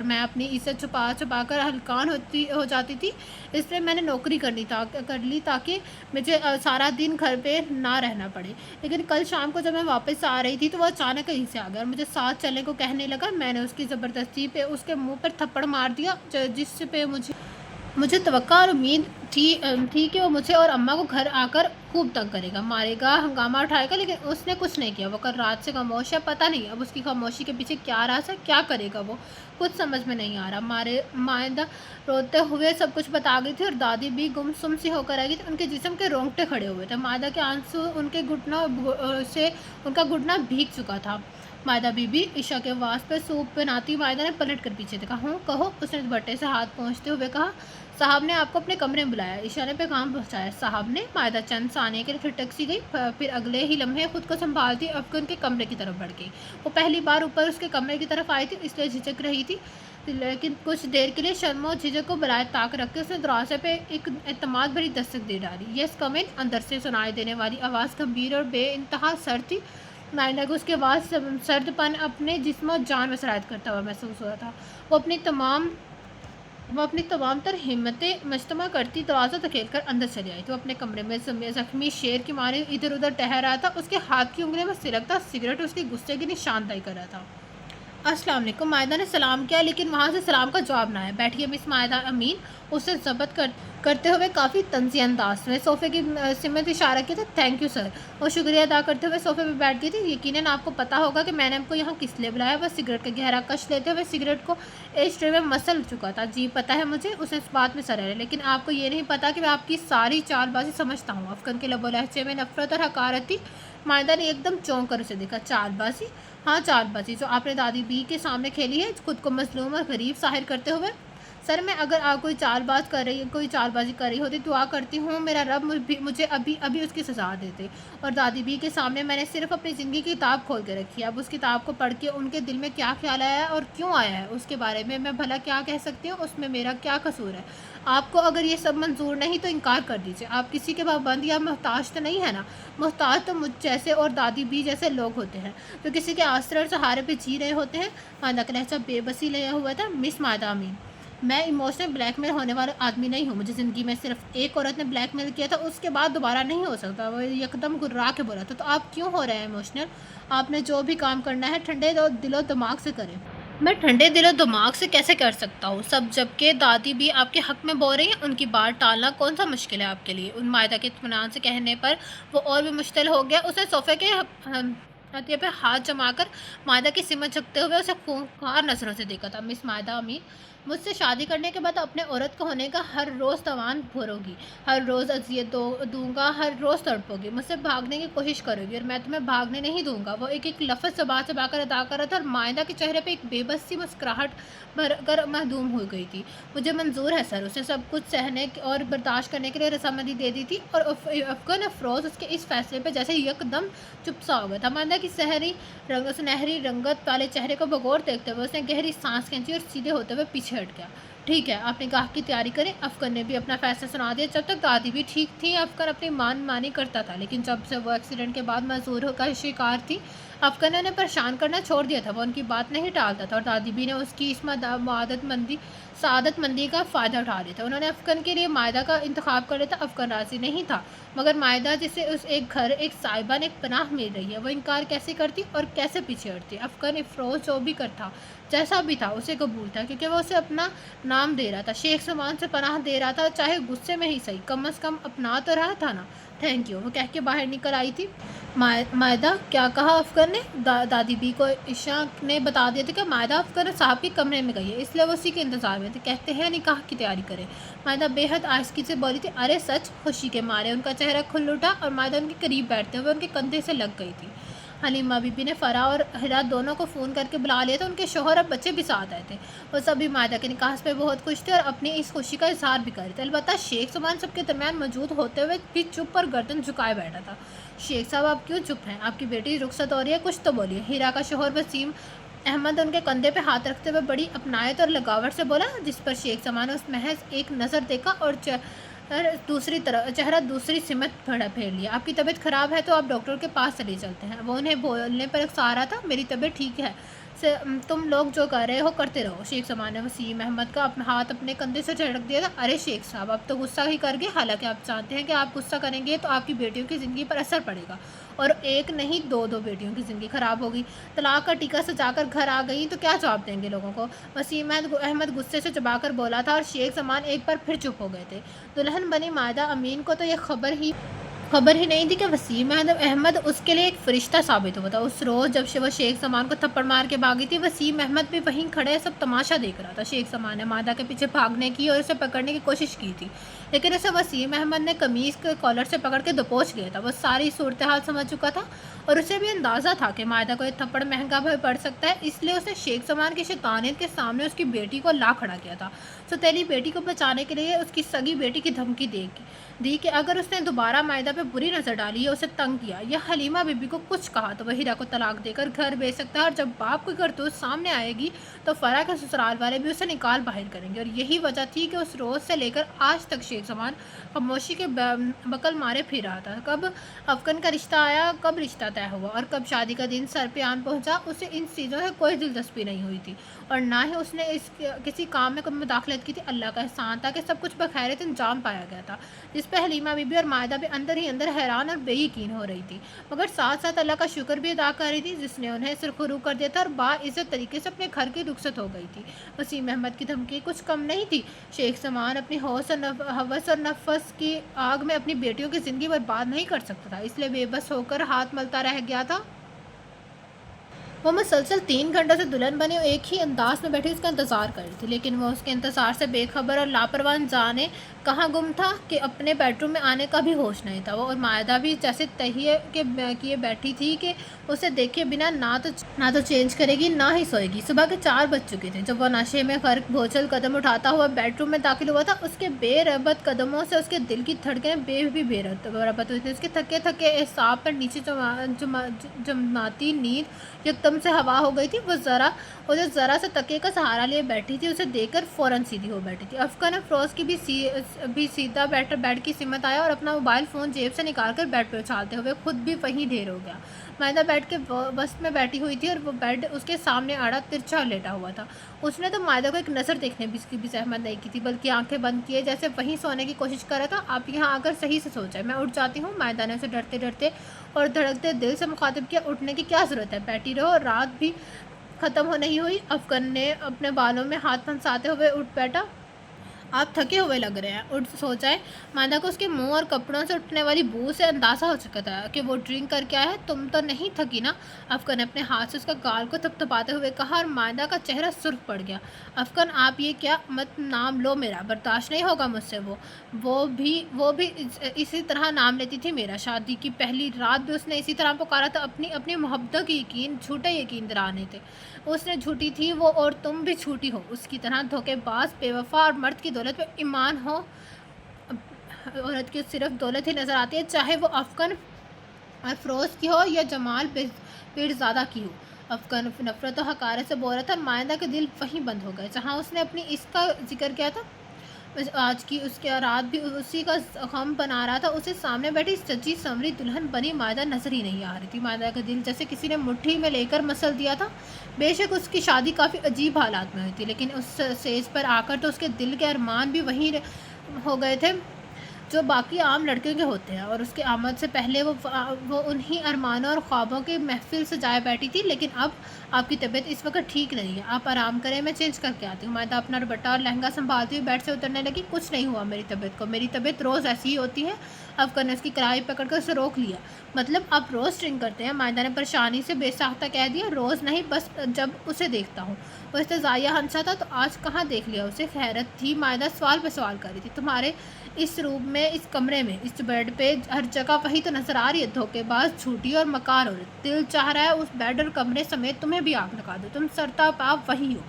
میں اپنی عزت چھپا کر ہلکان ہو جاتی تھی۔ اس لیے میں نے نوکری کر لی تاکہ مجھے سارا دن گھر پہ نہ رہنا پڑے۔ لیکن کل شام کو جب میں واپس آ رہی تھی تو وہ اچانک کہیں سے آ گیا اور مجھے ساتھ چلنے کو کہنے لگا۔ میں نے اس کی زبردستی پہ اس کے منہ پر تھپڑ مار دیا، جس پہ مجھے توقع اور امید تھی کہ وہ مجھے اور اماں کو گھر آ کر خوب تنگ کرے گا، مارے گا، ہنگامہ اٹھائے گا، لیکن اس نے کچھ نہیں کیا۔ وہ کل رات سے خاموش ہے، پتہ نہیں اب اس کی خاموشی کے پیچھے کیا راز ہے، کیا کرے گا وہ، کچھ سمجھ میں نہیں آ رہا۔ مائدہ روتے ہوئے سب کچھ بتا گئی تھی اور دادی بھی گم سم سی ہو کر رہ گئی تھی، ان کے جسم کے رونگٹے کھڑے ہوئے تھے۔ مائدہ کے آنسو ان کے گھٹنوں سے ان کا گھٹنا بھیگ چکا تھا۔ مائدہ بی بی، عشاء کے آواز پہ سوپ بناتی مائدہ نے پلٹ کر پیچھے دیکھا۔ ہوں، کہو، اس نے بٹے سے ہاتھ پہنچتے ہوئے کہا۔ صاحب نے آپ کو اپنے کمرے میں بلایا، عشاء نے پیغام پہنچایا۔ صاحب نے؟ مائدہ چند ثانیے کے لیے ٹھٹک سی گئی، پھر اگلے ہی لمحے خود کو سنبھالتی اب کہ ان کے کمرے کی طرف بڑھ گئی۔ وہ پہلی بار اوپر اس کے کمرے کی طرف آئی تھی، اس لیے جھجک رہی تھی، لیکن کچھ دیر کے لیے شرم و جھجک کو بالائے طاق رکھ کے اس نے دروازے پہ ایک اعتماد بھری دستک دے ڈالی۔ یس، کم ان۔ اندر سے سنائی دینے والی آواز گمبھیر اور بے انتہا سرد تھی۔ مائدہ کو اس کی آواز سرد پن اپنے جسم و جان میں سرایت کرتا ہوا محسوس ہوا تھا۔ وہ اپنی تمام वो अपनी तमाम तर हिम्मतें मजतमा करती दरवाज़ा धकेलकर अंदर चली आई। तो अपने कमरे में ज़ख्मी शेर की मारे इधर-उधर टहल रहा था। उसके हाथ की उँगलियों में सिलक था, सिगरेट उसके गुस्से की निशानदाही कर रहा था। अस्सलाम वालेकुम। मायदा ने सलाम किया, लेकिन वहाँ से सलाम का जवाब ना आया। बैठिए मिस मायदा अमीन, उसे ज़ब्त करते हुए काफ़ी तंज़ी अंदाज में सोफ़े की सिमत इशारा किया था। Thank you sir. वो शुक्रिया अदा करते हुए सोफ़े पे बैठ गई थी। यकीनन आपको पता होगा कि मैंने आपको यहाँ किस लिए बुलाया। वह सिगरेट का गहरा कश लेते हुए सिगरेट को एश ट्रे में मसल चुका था। जी पता है मुझे, उसे इस बात में सर है, लेकिन आपको ये नहीं पता कि मैं आपकी सारी चालबाज़ी समझता हूँ। अफगन के लबो लहजे में नफ़रत और हकारत थी। मायदा ने एकदम चौंक कर उसे देखा। चालबाज़ी? हाँ, चालबाज़ी जो आपने दादी बी के सामने खेली है, खुद को मज़लूम और गरीब ज़ाहिर करते हुए। सर मैं अगर आप कोई चालबाज़ी कर रही होती, दुआ करती हूँ मेरा रब मुझे अभी अभी उसकी सज़ा देते। और दादी बी के सामने मैंने सिर्फ़ अपनी ज़िंदगी की किताब खोल के रखी है। अब उस किताब को पढ़ के उनके दिल में क्या ख़्याल आया है और क्यों आया है, उसके बारे में मैं भला क्या कह सकती हूँ, उसमें मेरा क्या कसूर है? आपको अगर ये सब मंज़ूर नहीं तो इनकार कर दीजिए। आप किसी के पाबंद या मोहताज तो नहीं है ना? मोहताज तो मुझ जैसे और दादी बी जैसे लोग होते हैं, जो किसी के आसरे और सहारे पे जी रहे होते हैं। मायदा का लहजा बेबसी लिया हुआ था। मिस मायदा अमीन, मैं इमोशनल ब्लैकमेल होने वाला आदमी नहीं हूँ। मुझे ज़िंदगी में सिर्फ़ एक औरत ने ब्लैकमेल किया था, उसके बाद दोबारा नहीं हो सकता। वो यकदम घुर्रा के बोला था। तो आप क्यों हो रहे हैं इमोशनल? आपने जो भी काम करना है ठंडे दिलो दिमाग से करें। मैं ठंडे दिलो दिमाग से कैसे कर सकता हूँ? सब जबकि दादी भी आपके हक़ में बोल रही हैं, उनकी बात टालना कौन-सा मुश्किल है आपके लिए? उन मायदा के इत्मीनान से कहने पर वो और भी मुश्तिल हो गया। उसने सोफ़े के हथिये पे हाथ जमाकर मायदा की सिमत झुकते हुए उसे खूंखार नज़रों से देखा था। मिस मायदा अमीन, मुझसे शादी करने के बाद अपने औरत को होने का हर रोज़ तवान भरोगी, हर रोज़ अज़ियत दूँगा, हर रोज़ तड़पोगी, मुझसे भागने की कोशिश करोगी और मैं तुम्हें भागने नहीं दूँगा। वो एक-एक लफ़्ज़ चबा-चबा कर अदा कर रहा था और मायदा के चेहरे पे एक बेबस सी मुस्कुराहट भरकर महदूम हो गई थी। मुझे मंज़ूर है सर। उसने सब कुछ सहने और बर्दाश्त करने के लिए रज़ामंदी दे दी थी और अफ़ग़ान अफ़रोज़ उसके इस फ़ैसले पे जैसे यकदम चुप सा हो गया था। मायदा की सुनहरी रंगत वाले चेहरे को बगौर देखते हुए उसने गहरी सांस खींची और सीधे होते हुए पीछे हट गया। ठीक है, आप निकाह की तैयारी करें। अफ़ग़ान ने भी अपना फ़ैसला सुना दिया। जब तक दादी भी ठीक थी, अफ़ग़ान अपनी मानी करता था, लेकिन जब से वो एक्सीडेंट के बाद मजबूर का शिकार थी, अफ़ग़ान ने उन्हें परेशान करना छोड़ दिया था। वो उनकी बात नहीं टालता था और दादी भी ने उसकी इस सआदतमंदी का फ़ायदा उठा लिया था। उन्होंने अफ़ग़ान के लिए मायदा का इंतखाब कर लिया था। अफ़ग़ान राज़ी नहीं था, मगर मायदा जिसे उस एक घर, एक साहिबान, एक पनाह मिल रही है, वो इनकार कैसे करती और कैसे पीछे हटती? अफ़ग़ान अफ़रोज़ जो भी करता, जैसा भी था, उसे कबूल था, क्योंकि वो उसे अपना नाम दे रहा था, शेख सलमान से पनाह दे रहा था, चाहे गुस्से में ही सही, कम अज़ कम अपना तो रहा था ना। थैंक यू, वो कह के बाहर निकल आई थी। मायदा, क्या कहा अफ़ग़ान ने? दादी बी को ईशा ने बता दिया था कि मायदा अफ़ग़ान साहब के कमरे में गई है, इसलिए वो उसी के इंतज़ार में थे। कहते हैं निकाह की तैयारी करें। मायदा बेहद आज़गी से बोली थी। अरे सच? खुशी के मारे उनका चेहरा खुल उठा और मायदा उनके करीब बैठते हुए उनके कंधे से लग गई थी। हलीमा बीबी ने फ़रा और हिरा दोनों को फ़ोन करके बुला लिया था। उनके शौहर और बच्चे भी साथ आए थे। वो सभी मायदा के निकाह पे बहुत खुश थे और अपनी इस खुशी का इज़हार भी कर रहे थे। अलबत्ता शेख सलमान सबके दरमियान मौजूद होते हुए भी चुप और गर्दन झुकाए बैठा था। शेख साहब, आप क्यों चुप हैं? आपकी बेटी रुखसत हो रही है, कुछ तो बोलिए। हीरा का शौहर वसीम अहमद उनके कंधे पे हाथ रखते हुए बड़ी अपनायत और लगावट से बोला, जिस पर शेख सलमान ने उस महज एक नज़र देखा और चेहरा दूसरी सिमत फेर लिया। आपकी तबीयत ख़राब है तो आप डॉक्टर के पास चले चलते हैं। वो उन्हें बोलने पर सहारा था। मेरी तबीयत ठीक है, तुम लोग जो कर रहे हो करते रहो। शेख सलमान ने वसीम अहमद का अपना हाथ अपने कंधे से झटक दिया था। अरे शेख साहब, अब तो गुस्सा ही कर गए। हालांकि आप जानते हैं कि आप गुस्सा करेंगे तो आपकी बेटियों की ज़िंदगी पर असर पड़ेगा और एक नहीं दो बेटियों की ज़िंदगी ख़राब होगी। तलाक का टीका सजाकर घर आ गई तो क्या जवाब देंगे लोगों को? वसीम अहमद गुस्से से चबाकर बोला था और शेख सलमान एक बार फिर चुप हो गए थे। दुल्हन बनी मायदा अमीन को तो यह खबर ही नहीं थी कि वसीम अहमद उसके लिए एक फ़रिश्ता साबित हुआ था। उस रोज़ जब वो शेख सलमान को थप्पड़ मार के भागी थी, वसीम अहमद भी वहीं खड़े सब तमाशा देख रहा था। शेख सलमान ने मादा के पीछे भागने की और उसे पकड़ने की कोशिश की थी, लेकिन उसे वसीम अहमद ने कमीज़ के कॉलर से पकड़ के दबोच लिया था। वो सारी सूरत हाल समझ चुका था और उसे भी अंदाज़ा था कि मादा को ये थप्पड़ महंगा भी पड़ सकता है, इसलिए उसने शेख सलमान की शैतानियत के सामने उसकी बेटी को ला खड़ा किया था। सौतेली बेटी को बचाने के लिए उसकी सगी बेटी की धमकी दी कि अगर उसने दोबारा मायदा पे बुरी नज़र डाली या उसे तंग किया या हलीमा बीबी को कुछ कहा तो वह हीरा को तलाक देकर घर भेज सकता है और जब बाप की करतूत सामने आएगी तो फ़रा के ससुराल वाले भी उसे निकाल बाहर करेंगे। और यही वजह थी कि उस रोज़ से लेकर आज तक शेख सलमान खामोशी के बकल मारे फिर रहा था। कब अफ़ग़ान का रिश्ता आया, कब रिश्ता तय हुआ और कब शादी का दिन सर पे आन पहुंचा, उसे इन चीज़ों से कोई दिलचस्पी नहीं हुई थी। اور نہ ہی اس نے کسی کام میں کوئی مداخلت کی تھی۔ اللہ کا احسان تھا کہ سب کچھ بخیریت انجام پایا گیا تھا، جس پہ حلیمہ بی بی اور مائدہ بھی اندر ہی اندر حیران اور بے یقین ہو رہی تھی، مگر ساتھ ساتھ اللہ کا شکر بھی ادا کر رہی تھی جس نے انہیں سرخرو کر دیا تھا اور باعزت طریقے سے اپنے گھر کی رخصت ہو گئی تھی۔ وسیم احمد کی دھمکی کچھ کم نہیں تھی۔ شیخ سمان اپنی ہوس اور نفس کی آگ میں اپنی بیٹیوں کی زندگی برباد نہیں کر سکتا تھا، اس لیے بے بس ہو کر ہاتھ ملتا رہ گیا تھا۔ وہ مسلسل 3 گھنٹوں سے دلہن بنی اور ایک ہی انداز میں بیٹھی اس کا انتظار کر رہی تھی، لیکن وہ اس کے انتظار سے بے خبر اور لاپرواہ جانے کہاں گم تھا کہ اپنے بیڈ روم میں آنے کا بھی ہوش نہیں تھا۔ وہ اور مائدہ بھی جیسے تہیے کیے بیٹھی تھی کہ اسے دیکھے بنا نہ تو چینج کرے گی نہ ہی سوئے گی۔ صبح کے 4 بج چکے تھے جب وہ نشے میں غرق بوجھل قدم اٹھاتا ہوا بیڈ روم میں داخل ہوا تھا۔ اس کے بے ربط قدموں سے اس کے دل کی دھڑکنیں بے ربط ہوئی تھیں۔ اس کے تھکے اعصاب پر نیچے جماتی نیند یکدم سے ہوا ہو گئی تھی۔ وہ ذرا سا تکیے کا سہارا لیے بیٹھی تھی، اسے دیکھ کر فوراً سیدھی ہو بیٹھی تھی۔ افغان افروز کی بھی سیدھا بیڈ کی سمت آیا اور اپنا موبائل فون جیب سے نکال کر بیڈ پہ اچھالتے ہوئے خود بھی وہیں ڈھیر ہو گیا۔ مائدہ بیڈ کے وسط میں بیٹھی ہوئی تھی اور وہ بیڈ اس کے سامنے آڑا ترچھا لیٹا ہوا تھا۔ اس نے تو مائدہ کو ایک نظر دیکھنے کی بھی زحمت نہیں کی تھی، بلکہ آنکھیں بند کیے جیسے وہیں سونے کی کوشش کر رہا تھا۔ آپ یہاں آ کر صحیح سے سو جائیں، میں اٹھ جاتی ہوں۔ مائدہ نے اسے ڈرتے اور دھڑکتے دل سے مخاطب کیا۔ اٹھنے کی کیا ضرورت ہے، بیٹھی رہو، رات بھی ختم ہو نہیں ہوئی۔ افغان نے اپنے بالوں میں ہاتھ پھنساتے ہوئے اٹھ بیٹھا۔ آپ تھکے ہوئے لگ رہے ہیں، اٹھ سو جائیں۔ مائدہ کو اس کے منہ اور کپڑوں سے اٹھنے والی بو سے اندازہ ہو چکا تھا کہ وہ ڈرنک کر کے آیا ہے۔ تم تو نہیں تھکی نا؟ افغان نے اپنے ہاتھ سے اس کا گال کو تھپتھپاتے ہوئے کہا اور مائدہ کا چہرہ سرخ پڑ گیا۔ افغان آپ یہ کیا، مت نام لو میرا، برداشت نہیں ہوگا مجھ سے۔ وہ بھی اسی طرح نام لیتی تھی میرا، شادی کی پہلی رات بھی اس نے اسی طرح پکارا تھا۔ اپنی محبتوں کی جھوٹے یقین دلانے تھے۔ اس نے جھوٹی تھی وہ، اور تم بھی جھوٹی ہو اس کی طرح۔ دھوکے باز، بے وفا اور مرد کی دولت پہ ایمان ہو۔ عورت کی صرف دولت ہی نظر آتی ہے، چاہے وہ افغان افروز کی ہو یا جمال پیرزادہ کی ہو۔ افغان نفرت و حقارت سے بول رہا تھا، مائدہ کے دل وہیں بند ہو گئے جہاں اس نے اپنی اس کا ذکر کیا تھا۔ آج کی اس کی رات بھی اسی کا غم بنا رہا تھا۔ اسے سامنے بیٹھی سجی سنوری دلہن بنی مائدہ نظر ہی نہیں آ رہی تھی۔ مائدہ کا دل جیسے کسی نے مٹھی میں لے کر مسل دیا تھا۔ بے شک اس کی شادی کافی عجیب حالات میں ہوئی تھی، لیکن اس سیج پر آ کر تو اس کے دل کے ارمان بھی وہیں ہو گئے تھے جو باقی عام لڑکیوں کے ہوتے ہیں، اور اس کی آمد سے پہلے وہ انہی ارمانوں اور خوابوں کی محفل سجائے بیٹھی تھی۔ لیکن اب آپ کی طبیعت اس وقت ٹھیک نہیں ہے، آپ آرام کریں، میں چینج کر کے آتی ہوں۔ مائدہ اپنا دوپٹہ اور لہنگا سنبھالتی ہوئی بیڈ سے اترنے لگی۔ کچھ نہیں ہوا میری طبیعت کو، میری طبیعت روز ایسی ہی ہوتی ہے۔ افغان نے اس کی کلائی پکڑ کر اسے روک لیا۔ مطلب آپ روز ڈرنک کرتے ہیں؟ مائدہ نے پریشانی سے بے ساختہ کہہ دیا۔ روز نہیں، بس جب اسے دیکھتا ہوں۔ وہ استزائیہ ہنسا تھا۔ تو آج کہاں دیکھ لیا اسے؟ حیرت تھی، مائدہ سوال پہ سوال کر رہی تھی۔ تمہارے اس روم میں، اس کمرے میں، اس بیڈ پہ، ہر جگہ وہی تو نظر آ رہی ہے، دھوکے باز، جھوٹی اور مکار عورت۔ دل چاہ رہا ہے اس بیڈ اور کمرے سمیت تمہیں بھی آگ لگا دو، تم سرتاپا وہی ہو۔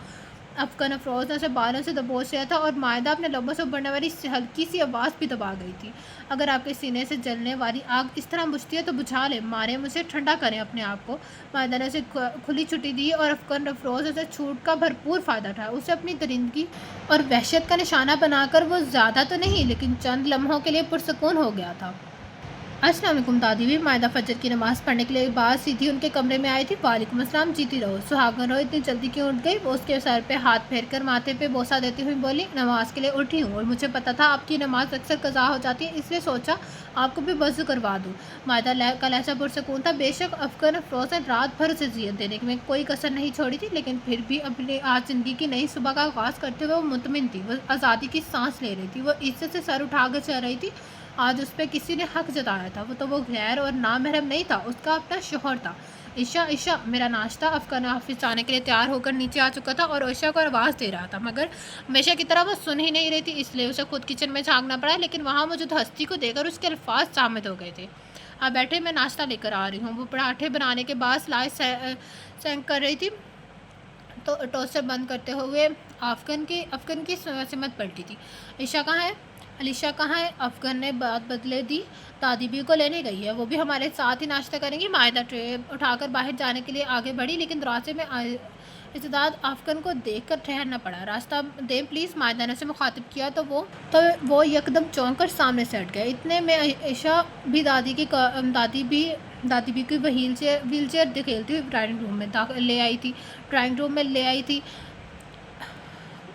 افغان افروز نے اسے بالوں سے دبوچ لیا تھا اور مائدہ اپنے لبوں سے ابھرنے والی ہلکی سی آواز بھی دبا گئی تھی۔ اگر آپ کے سینے سے جلنے والی آگ اس طرح بجھتی ہے تو بجھا لیں، ماریں مجھے، ٹھنڈا کریں اپنے آپ کو۔ مائدہ نے اسے کھلی چھٹی دی اور افغان افروز اسے چھوٹ کا بھرپور فائدہ اٹھایا۔ اسے اپنی درندگی اور وحشت کا نشانہ بنا کر وہ زیادہ تو نہیں لیکن چند لمحوں کے لیے پرسکون ہو گیا تھا۔ السلام علیکم دادی بھی۔ مائدہ فجر کی نماز پڑھنے کے لیے بعد سیدھی ان کے کمرے میں آئی تھی۔ وعلیکم السلام، جیتی رہو سہاگن رہو، اتنی جلدی کیوں اٹھ گئی؟ وہ اس کے سر پہ ہاتھ پھیر کر ماتھے پہ بوسہ دیتی ہوئی بولی، نماز کے لیے اٹھی ہوں اور مجھے پتا تھا آپ کی نماز اکثر قضا ہو جاتی ہے، اس لیے سوچا آپ کو بھی وضو کروا دوں۔ مائدہ کا لہجہ پرسکون تھا۔ بے شک افغان افروز نے رات بھر اسے اذیت دینے میں کوئی کسر نہیں چھوڑی تھی، لیکن پھر بھی اپنی آج زندگی کی نئی صبح کا آغاز کرتے ہوئے وہ مطمئن تھی، وہ آزادی کی سانس لے رہی تھی، وہ عزت سے سر اٹھا کر چل رہی تھی۔ آج اس پہ کسی نے حق جتایا تھا، وہ غیر اور نامحرم نہیں تھا، اس کا اپنا شوہر تھا۔ عشا میرا ناشتہ۔ افغان آفس جانے کے لیے تیار ہو کر نیچے آ چکا تھا اور عشا کو آواز دے رہا تھا، مگر ہمیشہ کی طرح وہ سن ہی نہیں رہی تھی، اس لیے اسے خود کچن میں جھانکنا پڑا، لیکن وہاں موجود ہستی کو دیکھ کر اس کے الفاظ جامد ہو گئے تھے۔ آپ بیٹھے، میں ناشتہ لے کر آ رہی ہوں۔ وہ پراٹھے بنانے کے بعد سلائی سینک کر رہی تھی تو ٹوسٹر بند کرتے ہوئے افغان کی سمت پلٹی تھی۔ عشا کہاں ہے؟ علیشا کہاں ہے؟ افغان نے بات بدلے دی، دادی بھی کو لینے گئی ہے، وہ بھی ہمارے ساتھ ہی ناشتہ کریں گی۔ مائدہ ٹرے اٹھا کر باہر جانے کے لیے آگے بڑھی، لیکن دروازے میں استداد افغان کو دیکھ کر ٹھہرنا پڑا۔ راستہ دیں پلیز، مائدہ نے اسے مخاطب کیا تو وہ یکدم چونک کر سامنے سے ہٹ گیا۔ اتنے میں عشا بھی دادی بھی کوئی وہیل چیئر دکھیلتی ہوئی ڈرائنگ روم میں لے آئی تھی۔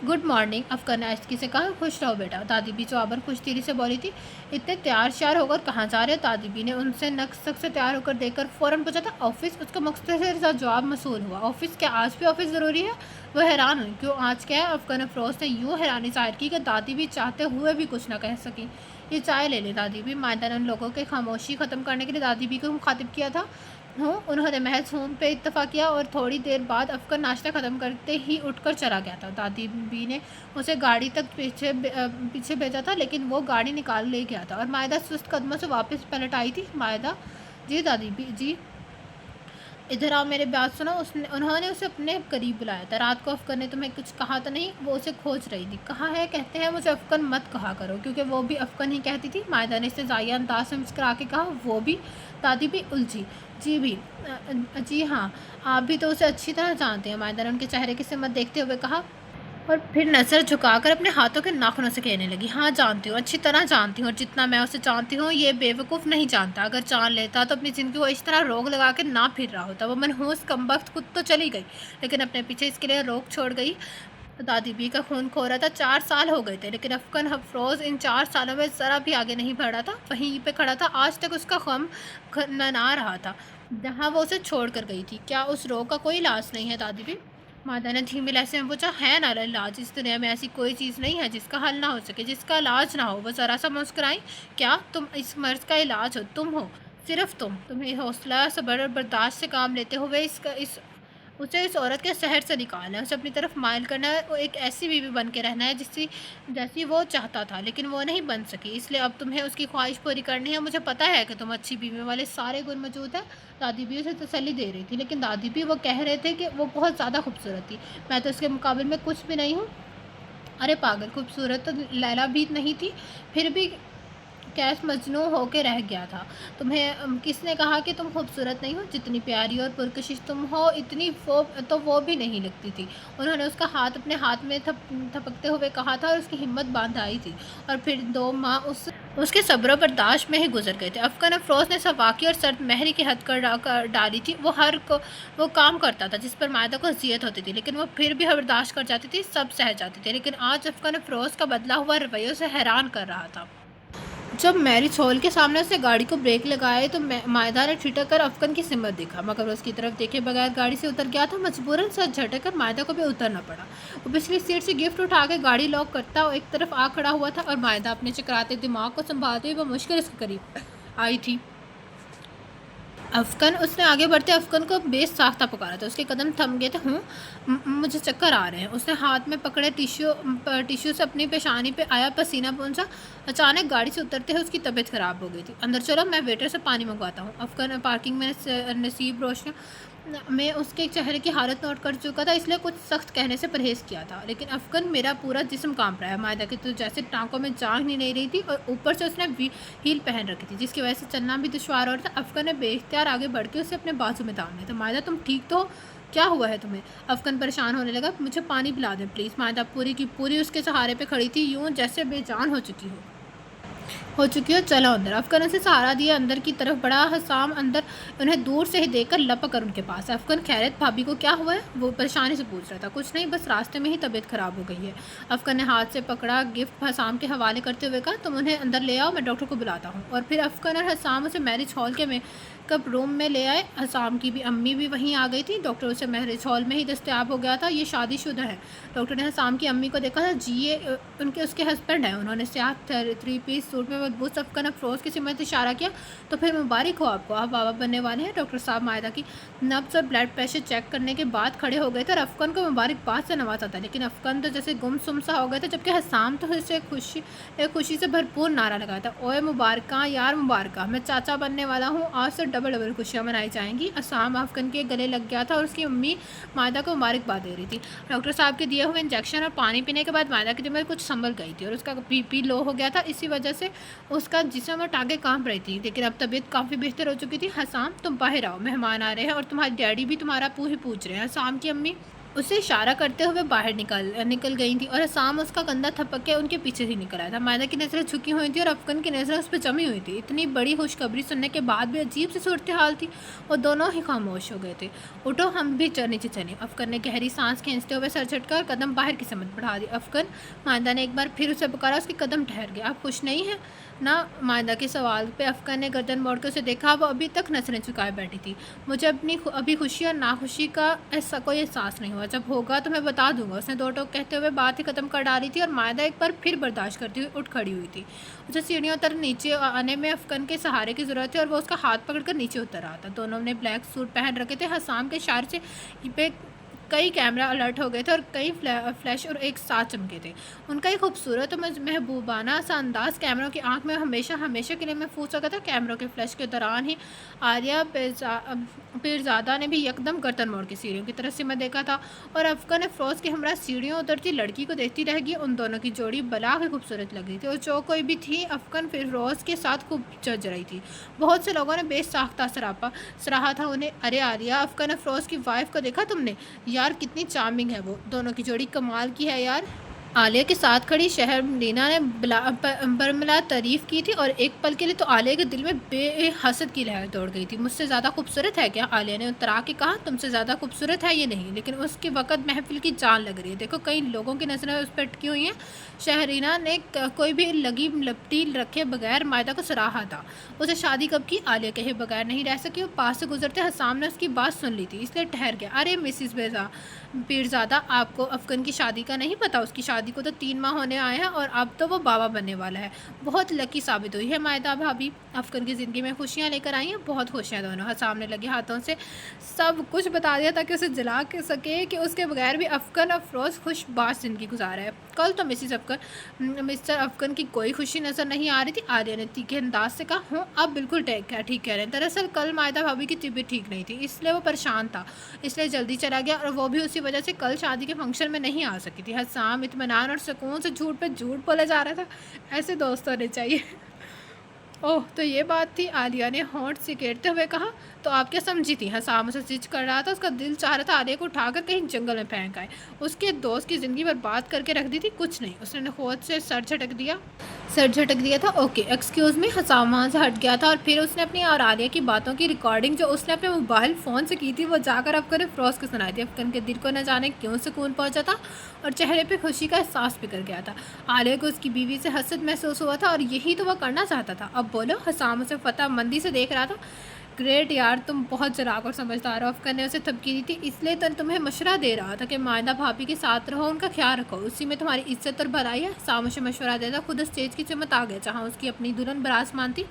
Good morning. अफकर ने आहिस्तगी से कहा, खुश रहो बेटा। दादी भी जवाबन खुश दिली से बोली थी, इतने तैयार श्यार होकर कहाँ जा रहे हो? दादी भी ने उनसे नक से तैयार होकर देखकर फ़ौरन पूछा था, ऑफिस। उसका मुख्तसर सा जवाब मसूल हुआ, ऑफिस क्या आज भी ऑफिस ज़रूरी है? वह हैरान हुई, क्यों आज क्या है? अफकर ने फ़रोज़ ने यूँ हैरानी ज़ाहिर की कि दादी भी चाहते हुए भी कुछ न कह सकी। ये चाय ले ले। दादी भी मायदा ने उन लोगों के खामोशी ख़त्म करने के लिए दादी भी को मुखातिब किया था। हो उन्होंने महज हूँ पे इत्तफ़ाक़ किया और थोड़ी देर बाद अफकर नाश्ता ख़त्म करते ही उठकर चला गया था। दादी बी ने उसे गाड़ी तक पीछे भेजा था, लेकिन वो गाड़ी निकाल ले गया था और मायदा सुस्त कदमों से वापस पलट आई थी। मायदा, जी दादी बी जी, इधर आओ, मेरी बात सुनो। उन्होंने उसे अपने करीब बुलाया था। रात को अफकर ने तुम्हें कुछ कहा तो नहीं? वो उसे खोज रही थी। कहा है, कहते हैं मुझे अफकर मत कहा करो, क्योंकि वो भी अफकर ही कहती थी। मायदा ने इससे जाया अंदाज से मुस्करा के कहा, वो भी? दादी भी उलझी। जी भी, जी हाँ, आप भी तो उसे अच्छी तरह जानते हैं। मायदा ने उनके चेहरे की सिमत देखते हुए कहा और फिर नज़र झुकाकर अपने हाथों के नाखूनों से कहने लगी, हाँ जानती हूँ, अच्छी तरह जानती हूँ, और जितना मैं उसे जानती हूँ ये बेवकूफ़ नहीं जानता। अगर जान लेता तो अपनी ज़िंदगी को इस तरह रोक लगा के ना फिर रहा होता। वो मनहूस कमबख्त खुद तो चली गई, लेकिन अपने पीछे इसके लिए रोक छोड़ गई। दादी बी का खून खो रहा था। 4 साल हो गए थे, लेकिन अफकन अफरोज़ इन 4 सालों में ज़रा भी आगे नहीं बढ़ा था। वहीं पे खड़ा था, आज तक उसका गम मना रहा था जहाँ वो उसे छोड़ कर गई थी। क्या उस रोग का कोई इलाज नहीं है? दादी बी, मादा ने धीमे लहजे में पूछा, है ना इलाज? इस दुनिया में ऐसी कोई चीज़ नहीं है जिसका हल ना हो सके, जिसका इलाज ना हो। वो ज़रा सा मुस्कुराई, क्या तुम इस मर्ज़ का इलाज हो? तुम हो, सिर्फ तुम्हें हौसला सब्र और बर्दाश्त से काम लेते हुए उसे इस औरत के शहर से निकालना है, उसे अपनी तरफ माइल करना है, वो एक ऐसी बीवी बन के रहना है जैसी वो चाहता था, लेकिन वो नहीं बन सकी। इसलिए अब तुम्हें उसकी ख्वाहिश पूरी करनी है। मुझे पता है कि तुम अच्छी बीवी वाले सारे गुण मौजूद हैं। दादी भी उसे तसल्ली दे रही थी, लेकिन दादी भी वो कह रहे थे कि वो बहुत ज़्यादा खूबसूरत थी। मैं तो उसके मुकाबले में कुछ भी नहीं हूँ। अरे पागल, खूबसूरत तो लैला भी नहीं थी, फिर भी कैश मजनू होके रह गया था। तुम्हें किसने कहा कि तुम खूबसूरत नहीं हो? जितनी प्यारी और पुरकशिश तुम हो, इतनी वो भी नहीं लगती थी। उन्होंने उसका हाथ अपने हाथ में थपकते हुए कहा था और उसकी हिम्मत बांध आई थी। और फिर 2 माह उसके सब्र बर्दाश्त में ही गुजर गए थे। अफकन अफरोज़ ने सवाकी और सर्द महरी की हद कर डाली थी। वो काम करता था जिस पर मायदा को अजियत होती थी, लेकिन वो फिर भी बर्दाश्त कर जाती थी, सब सह जाती थी। लेकिन आज अफकन अफरोज़ का बदला हुआ रवैया उसे हैरान कर रहा था। जब मैरिज हॉल के सामने उसने गाड़ी को ब्रेक लगाए तो मायदा ने ठिठक कर अफकन की सिमत देखा, मगर उसकी तरफ देखे बगैर गाड़ी से उतर गया था। मजबूरन सर झटक कर मायदा को भी उतरना पड़ा। वो पिछली सीट से गिफ्ट उठा के गाड़ी लॉक करता और एक तरफ आ खड़ा हुआ था, और मायदा अपने चकराते दिमाग को संभालते हुए मुश्किल इसके करीब आई थी। अफकन, उसने आगे बढ़ते अफकन को बेसाख्ता पुकारा था। उसके कदम थम गए थे। मुझे चक्कर आ रहे हैं। उसने हाथ में पकड़े टिश्यू से अपनी पेशानी पे आया पसीना पहुंचा। अचानक गाड़ी से उतरते हुए उसकी तबीयत ख़राब हो गई थी। अंदर चलो, मैं वेटर से पानी मंगवाता हूँ। अफकन पार्किंग में नसीब रोशनी में उसके चेहरे की हालत नोट कर चुका था, इसलिए कुछ सख्त कहने से परहेज़ किया था। लेकिन अफकन, मेरा पूरा जिस्म कांप रहा है। मायदा की तो जैसे टाँकों में जान ही नहीं रही थी, और ऊपर से उसने हील पहन रखी थी, जिसकी वजह से चलना भी दुश्वार हो रहा था। अफकन ने बेख्तियार आगे बढ़ के उसे अपने बाजू में थाम लिया था। मायदा, तुम ठीक तो हो? क्या हुआ है तुम्हें? अफकन परेशान होने लगा। मुझे पानी पिला दें प्लीज़। मायदा पूरी की पूरी उसके सहारे पे खड़ी थी, यूँ जैसे बेजान हो चुकी हो। चलो अंदर। अफकन उसे सहारा दिया, अंदर की तरफ बड़ा। हसाम अंदर उन्हें दूर से ही देखकर लपक कर उनके पास। अफकन, खैरियत? भाभी को क्या हुआ है? वो परेशानी से पूछ रहा था। कुछ नहीं, बस रास्ते में ही तबीयत ख़राब हो गई है। अफकन ने हाथ से पकड़ा गिफ्ट हसाम के हवाले करते हुए कहा, तुम उन्हें अंदर ले आओ, मैं डॉक्टर को बुलाता हूँ। और फिर अफकन और हसाम उसे मैरिज हॉल के मेकअप रूम में ले आए। हसाम की भी अम्मी भी वहीं आ गई थी। डॉक्टर उसे मैरिज हॉल में ही दस्तयाब हो गया था। ये शादीशुदा है। डॉक्टर ने हसाम की अम्मी को देखा था। जी, ये उसके हस्बैंड हैं। उन्होंने स्याह 3 पीस सूट में मजबूत अफकन अफरोज़ की सिमत इशारा किया। तो फिर मुबारक हो आपको, आप बाबा बनने वाले हैं। डॉक्टर साहब मायदा की नब्ज़ और ब्लड प्रेशर चेक करने के बाद खड़े हो गए थे और अफकन को मुबारकबाद से नवाजा था। लेकिन अफकन तो जैसे गुमसुम सा हो गया था, जबकि हसाम तो इसे खुशी से भरपूर नारा लगाया था, ओए मुबारका यार, मुबारका, मैं चाचा बनने वाला हूँ, आज से डबल खुशियाँ मनाई जाएंगी। हसाम अफकन के गले लग गया था और उसकी अम्मी मायदा को मुबारकबाद दे रही थी। डॉक्टर साहब के दिए हुए इंजेक्शन और पानी पीने के बाद मायदा की दिमाग कुछ संभल गई थी और उसका बीपी लो हो गया था। इसी वजह से उसका जिस्म और टांगें कांप रही थी, लेकिन अब तबीयत काफ़ी बेहतर हो चुकी थी। हसाम, तुम बाहर आओ, मेहमान आ रहे हैं और तुम्हारे डैडी भी तुम्हारा पूछ रहे हैं। हसाम की अम्मी उसे इशारा करते हुए बाहर निकल गई थी और असाम उसका कंधा थपक के उनके पीछे से निकल आया था। मायदा की नज़रें झुकी हुई थी और अफगन की नज़रें उस पर जमी हुई थी। इतनी बड़ी खुशखबरी सुनने के बाद भी अजीब सी सूरत हाल थी। वो दोनों ही खामोश हो गए थे। उठो, हम भी नीचे चले। अफगन ने गहरी सांस खींचते हुए सर झटका और कदम बाहर की समत बढ़ा दी। अफगन, मायदा ने एक बार फिर उसे पुकारा। उसके कदम ठहर गए। आप खुश नहीं हैं ना? मायदा के सवाल पे अफगन ने गर्दन मोड़ कर उसे देखा। वो अभी तक नज़रें झुकाए बैठी थी। मुझे अभी खुशी और नाखुशी का ऐसा कोई एहसास नहीं हुआ। जब होगा तो मैं बता दूंगा। उसने दो टोक कहते हुए बात ही ख़त्म कर डाली थी और मायदा एक बार फिर बर्दाश्त करती हुई उठ खड़ी हुई थी। उसे सीढ़ियों तर नीचे आने में अफगन के सहारे की ज़रूरत थी और वो उसका हाथ पकड़कर नीचे उतर रहा था। दोनों ने ब्लैक सूट पहन रखे थे। हसाम के इशारे से पे कई कैमरा अलर्ट हो गए थे और कई फ्लैश और एक साथ चमके थे। उनका एक खूबसूरत और महबूबाना सा अंदाज कैमरों की आंख में हमेशा हमेशा के लिए महफूज हो गया था। कैमरों के फ्लैश के दौरान ही आलिया पीरजादा ने भी यकदम गर्दन मोड़ के सीढ़ियों की तरफ से मैं देखा था और अफगन अफरोज़ की हमरा सीढ़ियों उतरती लड़की को देखती रह गई। उन दोनों की जोड़ी बला के खूबसूरत लग रही थी और जो कोई भी थी अफगन फिरोज़ के साथ खूब जज रही थी। बहुत से लोगों ने बेसाख्ता सराहा था उन्हें। अरे आलिया, अफगन अफरोज़ की वाइफ को देखा तुमने? यार कितनी चार्मिंग है वो। दोनों की जोड़ी कमाल की है यार। आलिया के साथ खड़ी शहरनीना ने बरमला तारीफ़ की थी और एक पल के लिए तो आलिया के दिल में बेहसद की लहर दौड़ गई थी। मुझसे ज़्यादा खूबसूरत है क्या? आलिया ने उतरा के कहा। तुमसे ज़्यादा खूबसूरत है ये नहीं, लेकिन उसके वक़्त महफिल की जान लग रही है। देखो, कई लोगों की नज़रें उस पर अटकी हुई हैं। शहरीना ने कोई भी लगी लपटी रखे बगैर मायदा को सराहा था। उसे शादी कब की? आलिया कहे बगैर नहीं रह सकी। वो पास से गुजरते हसाम ने उसकी बात सुन ली थी, इसलिए ठहर गया। अरे मिसिस पीरजादा, आपको अफगन की शादी का नहीं पता? उसकी शादी को तो 3 माह होने आए हैं और अब तो वो बाबा बनने वाला है। बहुत लकी साबित हुई है मायदा भाभी। अफगन की ज़िंदगी में खुशियाँ लेकर आई हैं। बहुत खुश हैं दोनों। हसाम ने लगे हाथों से सब कुछ बता दिया ताकि उसे जला के सके कि उसके बगैर भी अफगन अफरोज़ खुशबाश ज़िंदगी गुजार है। कल तो मिस्टर अफगन की कोई खुशी नज़र नहीं आ रही थी। आलिया ने तीखे अंदाज से कहा। हूँ, अब बिल्कुल ठीक कह रहे हैं। दरअसल कल मायदा भाभी की तबीयत ठीक नहीं थी, इसलिए वो परेशान था, इसलिए जल्दी चला गया और वो भी उसी वजह से कल शादी के फंक्शन में नहीं आ सकी थी। हसाम इत्मीनान और सुकून से झूठ पे झूठ बोले जा रहा था। ऐसे दोस्त होने चाहिए। ओह, तो ये बात थी। आलिया ने होंठ सिकेड़ते हुए कहा। तो आप क्या समझी थी? हसाम उसे जिद कर रहा था। उसका दिल चाह रहा था आलिया को उठाकर कहीं जंगल में फेंक आए, उसके दोस्त की ज़िंदगी बर्बाद करके रख दी थी। कुछ नहीं, उसने खुद से सर झटक दिया था। Okay, excuse me. हसाम वहाँ से हट गया था और फिर उसने अपनी और आलिया की बातों की रिकॉर्डिंग जो उसने अपने मोबाइल फ़ोन से की थी वो जाकर अफगन अफरोज़ को सुनाई थी। अफगन के दिल को न जाने क्यों सुकून पहुँचा था और चेहरे पे खुशी का एहसास भी कर गया था। आलिया को उसकी बीवी से हसद महसूस हुआ था और यही तो वह करना चाहता था। अब बोलो। हसाम उसे फतह मंदी से देख रहा था। ग्रेट यार, तुम बहुत चलाक और समझदार हो। अफगन ने उसे थपकी दी थी। इसलिए तो तुम्हें मशवरा दे रहा था कि मायदा भाभी के साथ रहो, उनका ख्याल रखो, उसी में तुम्हारी इज्जत और भलाई है। हसाम उसे मशवरा देता खुद स्टेज की चमत आ गया जहाँ उसकी अपनी दुल्हन बराजमान थी।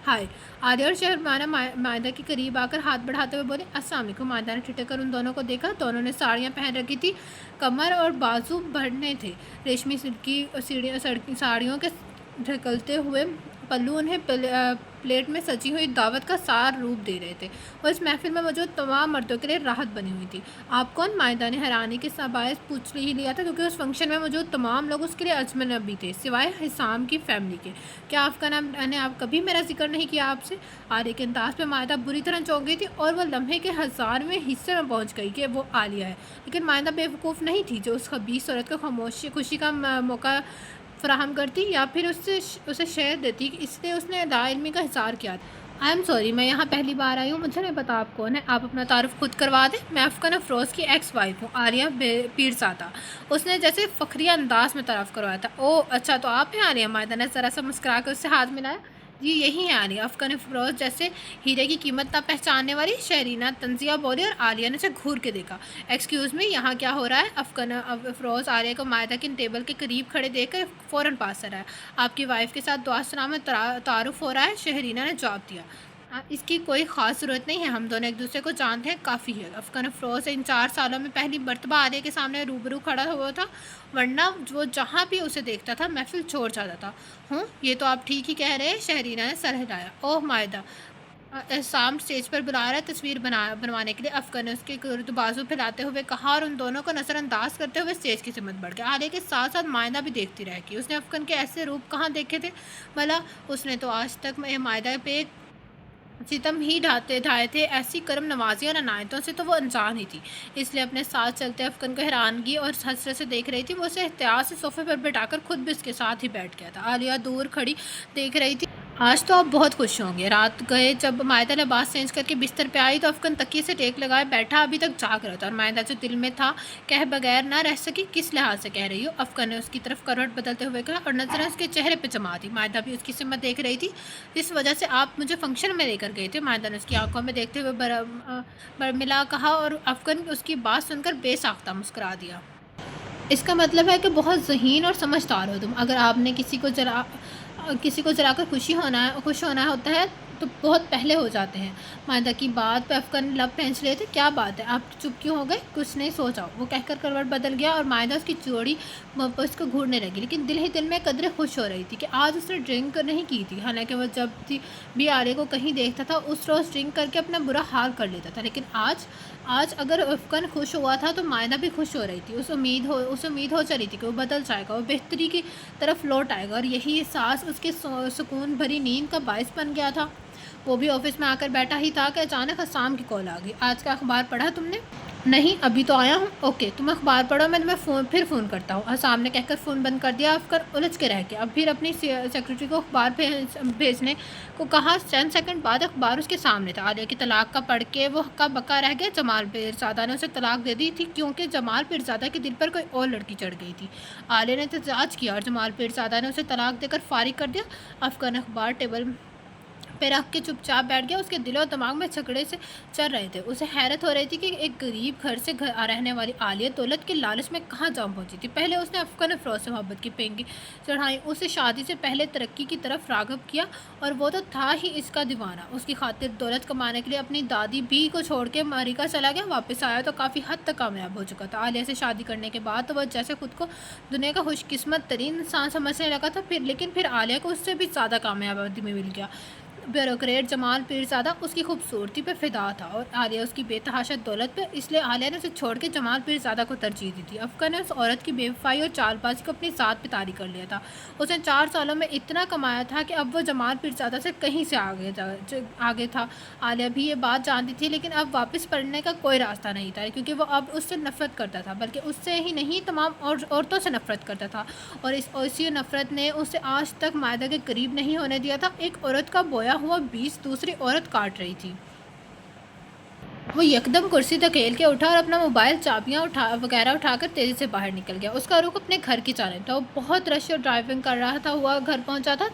हाय। आलिया और शहरमाना मायदा के करीब आकर हाथ बढ़ाते हुए बोले। अस्सलाम वालेकुम। मायदा ने ठिठक कर उन दोनों को देखा। दोनों ने साड़ियाँ पहन रखी थी। कमर और बाजू बढ़ने थे। रेशमी सिल्की साड़ियों के ढकलते हुए पल्लू उन्हें प्लेट में सजी हुई दावत का सार रूप दे रहे थे और इस महफिल में मौजूद तमाम मर्दों के लिए राहत बनी हुई थी। आप कौन? मायदा ने हैरानी के बायस पूछ ही लिया था क्योंकि उस फंक्शन में मौजूद तमाम लोग उसके लिए अजनबी थे सिवाय हिसाम की फैमिली के। क्या आपका नाम ने आप कभी मेरा जिक्र नहीं किया आपसे? आलिया के अंदाज पे मायदा बुरी तरह चौंक गई थी और वह लम्हे के 1000वें हिस्से में पहुँच गई कि वो आलिया है। लेकिन मायदा बेवकूफ़ नहीं थी जो उस खबीस औरत को खामोशी खुशी का मौका फ़राहम करती या फिर उसे शेयर देती, इसलिए उसने लाइल्मी का इज़हार किया। आई एम सॉरी, मैं यहाँ पहली बार आई हूँ, मुझे नहीं पता आप कौन है। आप अपना तारुफ खुद करवा दें। मैं अफगन अफरोज़ की एक्स वाइफ हूँ, आलिया पीरज़ादा। उसने जैसे फ़खरी अंदाज में तारफ़ करवाया था। ओह अच्छा, तो आप हैं आलिया? मायदा ने ज़रा सा मुस्कुरा कर उससे हाथ मिलाया। जी यही है आलिया। अफगन अफरोज़ जैसे हीरे की कीमत ना पहचानने वाली शहरीना तंजिया बोली और आलिया ने उसे घूर के देखा। एक्सक्यूज़ मी, यहाँ क्या हो रहा है? अफगन अफरोज़ आलिया को मायदा की टेबल के करीब खड़े देखकर फ़ौरन पास आ रहा है। आपकी वाइफ के साथ दुआ सलाम में तारुफ हो रहा है, शहरीना ने जवाब दिया। इसकी कोई ख़ास ज़रूरत नहीं है, हम दोनों एक दूसरे को जानते हैं, काफ़ी है। अफगन अफरोज़ इन 4 सालों में पहली मरतबा आलिया के सामने रूबरू खड़ा हुआ था, वरना वो जहाँ भी उसे देखता था महफिल छोड़ जाता था। हूँ, ये तो आप ठीक ही कह रहे हैं, शहरीना ने सर हिलाया। ओह मायदा, एहसाम स्टेज पर बुला रहा है तस्वीर बनवाने के लिए। अफगन ने उसके गुर्द बाजू फैलाते हुए कहा और उन दोनों को नज़रअंदाज करते हुए स्टेज की सिमत बढ़ गया। आलिया के साथ साथ मायदा भी देखती रह गई। उसने अफगन के ऐसे रूप कहाँ देखे थे भला? उसने तो आज तक मायदा पे सितम ही ढाते ढाए थे, ऐसी करम नवाजी और अनायतों से तो वो अनजान ही थी। इसलिए अपने साथ चलते अफकन को हैरानगी और हसरत से देख रही थी। वो उसे एहतियात से सोफे पर बिठाकर खुद भी उसके साथ ही बैठ गया था। आलिया दूर खड़ी देख रही थी। आज तो आप बहुत खुश होंगे। रात गए जब मायदा लिबास चेंज करके बिस्तर पे आई तो अफकन तकिए से टेक लगाए बैठा अभी तक जाग रहा था, और मायदा जो दिल में था कह बगैर ना रह सकी, किस लिहाज से कह रही हो? अफकन ने उसकी तरफ करवट बदलते हुए कहा, और नजरें उसके चेहरे पे जमा दी। मायदा भी उसकी सिमत देख रही थी। इस वजह से आप मुझे फंक्शन में लेकर गए थे? मायदा ने उसकी आंखों में देखते हुए बरमिला कहा, और अफकन उसकी बात सुनकर बेसाख्ता मुस्कुरा दिया। इसका मतलब है कि बहुत ज़हीन और समझदार हो तुम। अगर आपने किसी को जलाकर खुश होना होता है तो बहुत पहले हो जाते हैं। मायदा की बात पे अफकन लब खींच लिए थे। क्या बात है, आप चुप क्यों हो गए? कुछ नहीं, सो जाओ। वो कहकर करवट बदल गया और मायदा उसकी जोड़ी उसको घूरने लगी, लेकिन दिल ही दिल में कदरे खुश हो रही थी कि आज उसने ड्रिंक नहीं की थी। हालांकि वह जब भी आर्य को कहीं देखता था उस रोज़ ड्रिंक करके अपना बुरा हाल कर लेता था, लेकिन आज अगर अफकन खुश हुआ था तो मायदा भी खुश हो रही थी। उसे उम्मीद हो चली थी कि वो बदल जाएगा, वो बेहतरी की तरफ लौट आएगा, और यही एहसास उसके सुकून भरी नींद का बायस बन गया था। वो भी ऑफिस में आकर बैठा ही था कि अचानक हसाम की कॉल आ गई। आज का अखबार पढ़ा तुमने? नहीं, अभी तो आया हूँ। ओके, तुम अखबार पढ़ो, मैं तुम्हें फ़ोन करता हूँ। हसाम ने कहकर फ़ोन बंद कर दिया। अफकर उलझ के रह गया। अब फिर अपनी सेक्रेटरी को अखबार भेजने को कहा। चंद सेकंड बाद अखबार उसके सामने था। आलिया की तलाक का पढ़ के वो हक्का बक्का रह गया। जमाल पीरज़ादा ने उसे तलाक दे दी थी क्योंकि जमाल पीरज़ादा के दिल पर कोई और लड़की चढ़ गई थी। आलिया ने एहतजाज किया और जमाल पीरज़ादा ने उसे तलाक देकर फारिग कर दिया। अफकर ने अखबार टेबल पे रख के चुपचाप बैठ गया। उसके दिल और दिमाग में झगड़े से चल रहे थे। उसे हैरत हो रही थी कि एक गरीब घर से रहने वाली आलिया दौलत के लालच में कहाँ जा पहुंची थी। पहले उसने अफकन अफरोज से मोहब्बत की पेंगी चढ़ाई, उसे शादी से पहले तरक्की की तरफ राग़िब किया, और वो तो था ही इसका दीवाना। उसकी खातिर दौलत कमाने के लिए अपनी दादी भी को छोड़ के अमेरिका चला गया। वापस आया तो काफ़ी हद तक कामयाब हो चुका था। आलिया से शादी करने के बाद तो वह जैसे खुद को दुनिया का खुशकिस्मत तरीन इंसान समझने लगा था। लेकिन फिर आलिया को उससे भी ज़्यादा कामयाब आदमी मिल गया। ब्यूरोक्रेट जमाल पीरज़ादा उसकी खूबसूरती पे फ़िदा था और आलिया उसकी बेतहाशा दौलत पे। इसलिए आलिया ने उसे छोड़ के जमाल पीरज़ादा को तरजीह दी थी। अफकर ने उस औरत की बेवफाई और चालबाजी को अपनी साथ पे तारी कर लिया था। उसने 4 सालों में इतना कमाया था कि अब वो जमाल पीरज़ादा से कहीं से आगे था। आलिया भी ये बात जानती थी, लेकिन अब वापस पढ़ने का कोई रास्ता नहीं था, क्योंकि वो अब उससे नफ़रत करता था, बल्कि उससे ही नहीं तमाम औरतों से नफ़रत करता था। और इसी नफ़रत ने उसे आज तक मायदा के करीब नहीं होने दिया था। एक औरत का बोया हुआ बीज दूसरी औरत काट रही थी। वो यकदम कुर्सी धकेल के उठा और अपना मोबाइल चाबियां उठाकर तेज़ी से बाहर निकल गया। उसका रुख अपने घर की जानिब था। वो बहुत रश और ड्राइविंग कर रहा था हुआ घर पहुंचा था।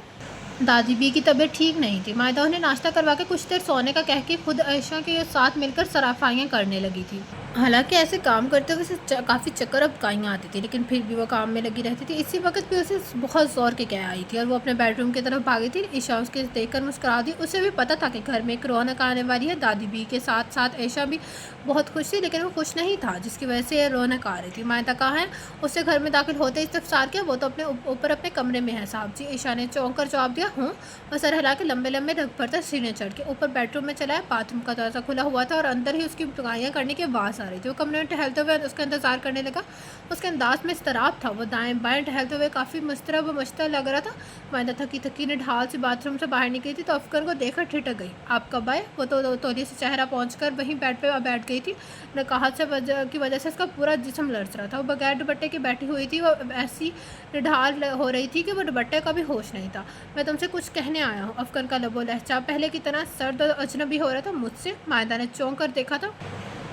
दादी बी की तबीयत ठीक नहीं थी। मायदा उन्हें नाश्ता करवा के कुछ देर सोने का कह के खुद आयशा के साथ मिलकर सराफाइयाँ करने लगी थी। हालांकि ऐसे काम करते हुए उसे काफ़ी चक्कर अब काइयाँ आती थी, लेकिन फिर भी वो काम में लगी रहती थी। इसी वक्त भी उसे बहुत ज़ोर के कह आई थी और वो अपने बेडरूम की तरफ भागी थी। ईशा उसके देखकर मुस्कुरा दी। उसे भी पता था कि घर में एक रौनक आने वाली है। दादी बी के साथ साथ ऐशा भी बहुत खुश थी, लेकिन वो खुश नहीं था जिसकी वजह से रौनक आ रही थी। मायदा कहाँ है? उससे घर में दाखिल होते इस्तफसार किया। वो तो अपने ऊपर अपने कमरे में है साहब जी। ईशा ने चौंक कर जवाब दिया। हूँ। वह सर हिला के लंबे लंबे रग पर तक सीने चढ़ के ऊपर बेडरूम में चला है। बाथरूम का दरवाज़ा खुला हुआ था और अंदर ही उसकी टुकाइयाँ करने की आवाज़ आ रही थी। वो कमरे में टहलते हुए उसका इंतजार करने लगा। उसके अंदाज में इस्तराब था। वो दाएं बाएं टहलते हुए काफ़ी मुस्तरब व मुश्तल लग रहा था। मायदा थकी थकी ने ढाल से बाथरूम से बाहर निकली थी तो अफकर को देखकर ठिठक गई। आप कब आए? वो तो तौलिए से चेहरा पहुँचकर वहीं बेड पे बैठ गई थी। नकाहत की वजह से उसका पूरा जिस्म लर्ज रहा था। वो बगैर दुपट्टे के बैठी हुई थी। वो ऐसी निढाल हो रही थी कि वो दुपट्टे का भी होश नहीं था। मैं तुमसे कुछ कहने आया हूँ। अफकर का लबो लहजा पहले की तरह सर्द और अजनबी हो रहा था मुझसे। मायदा ने चौंक कर देखा था।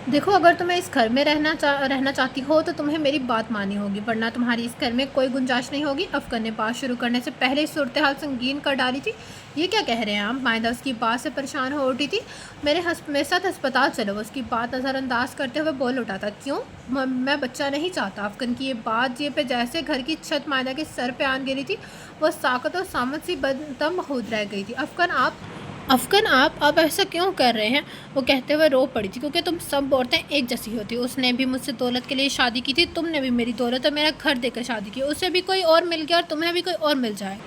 देखो, अगर तुम्हें इस घर में रहना चाहती हो तो तुम्हें मेरी बात माननी होगी, वरना तुम्हारी इस घर में कोई गुंजाइश नहीं होगी। अफकर ने बात शुरू करने से पहले ही सूरत हाल संगीन कर डाली थी। ये क्या कह रहे हैं आप? मायदा उसकी बात से परेशान हो उठी थी। मेरे साथ अस्पताल चलो। वो उसकी बात नज़रअंदाज करते हुए बोल उठा था। क्यों? मैं बच्चा नहीं चाहता। अफकर की ये बात ये पे जैसे घर की छत मायदा के सर पे आन गिरी थी। वह साकत और सामत सी बदम खुद रह गई थी। अफकन आप ऐसा क्यों कर रहे हैं? वो कहते हुए रो पड़ी थी। क्योंकि तुम सब औरतें एक जैसी होती हो। उसने भी मुझसे दौलत के लिए शादी की थी, तुमने भी मेरी दौलत और मेरा घर देकर शादी की। उसे भी कोई और मिल गया और तुम्हें भी कोई और मिल जाए।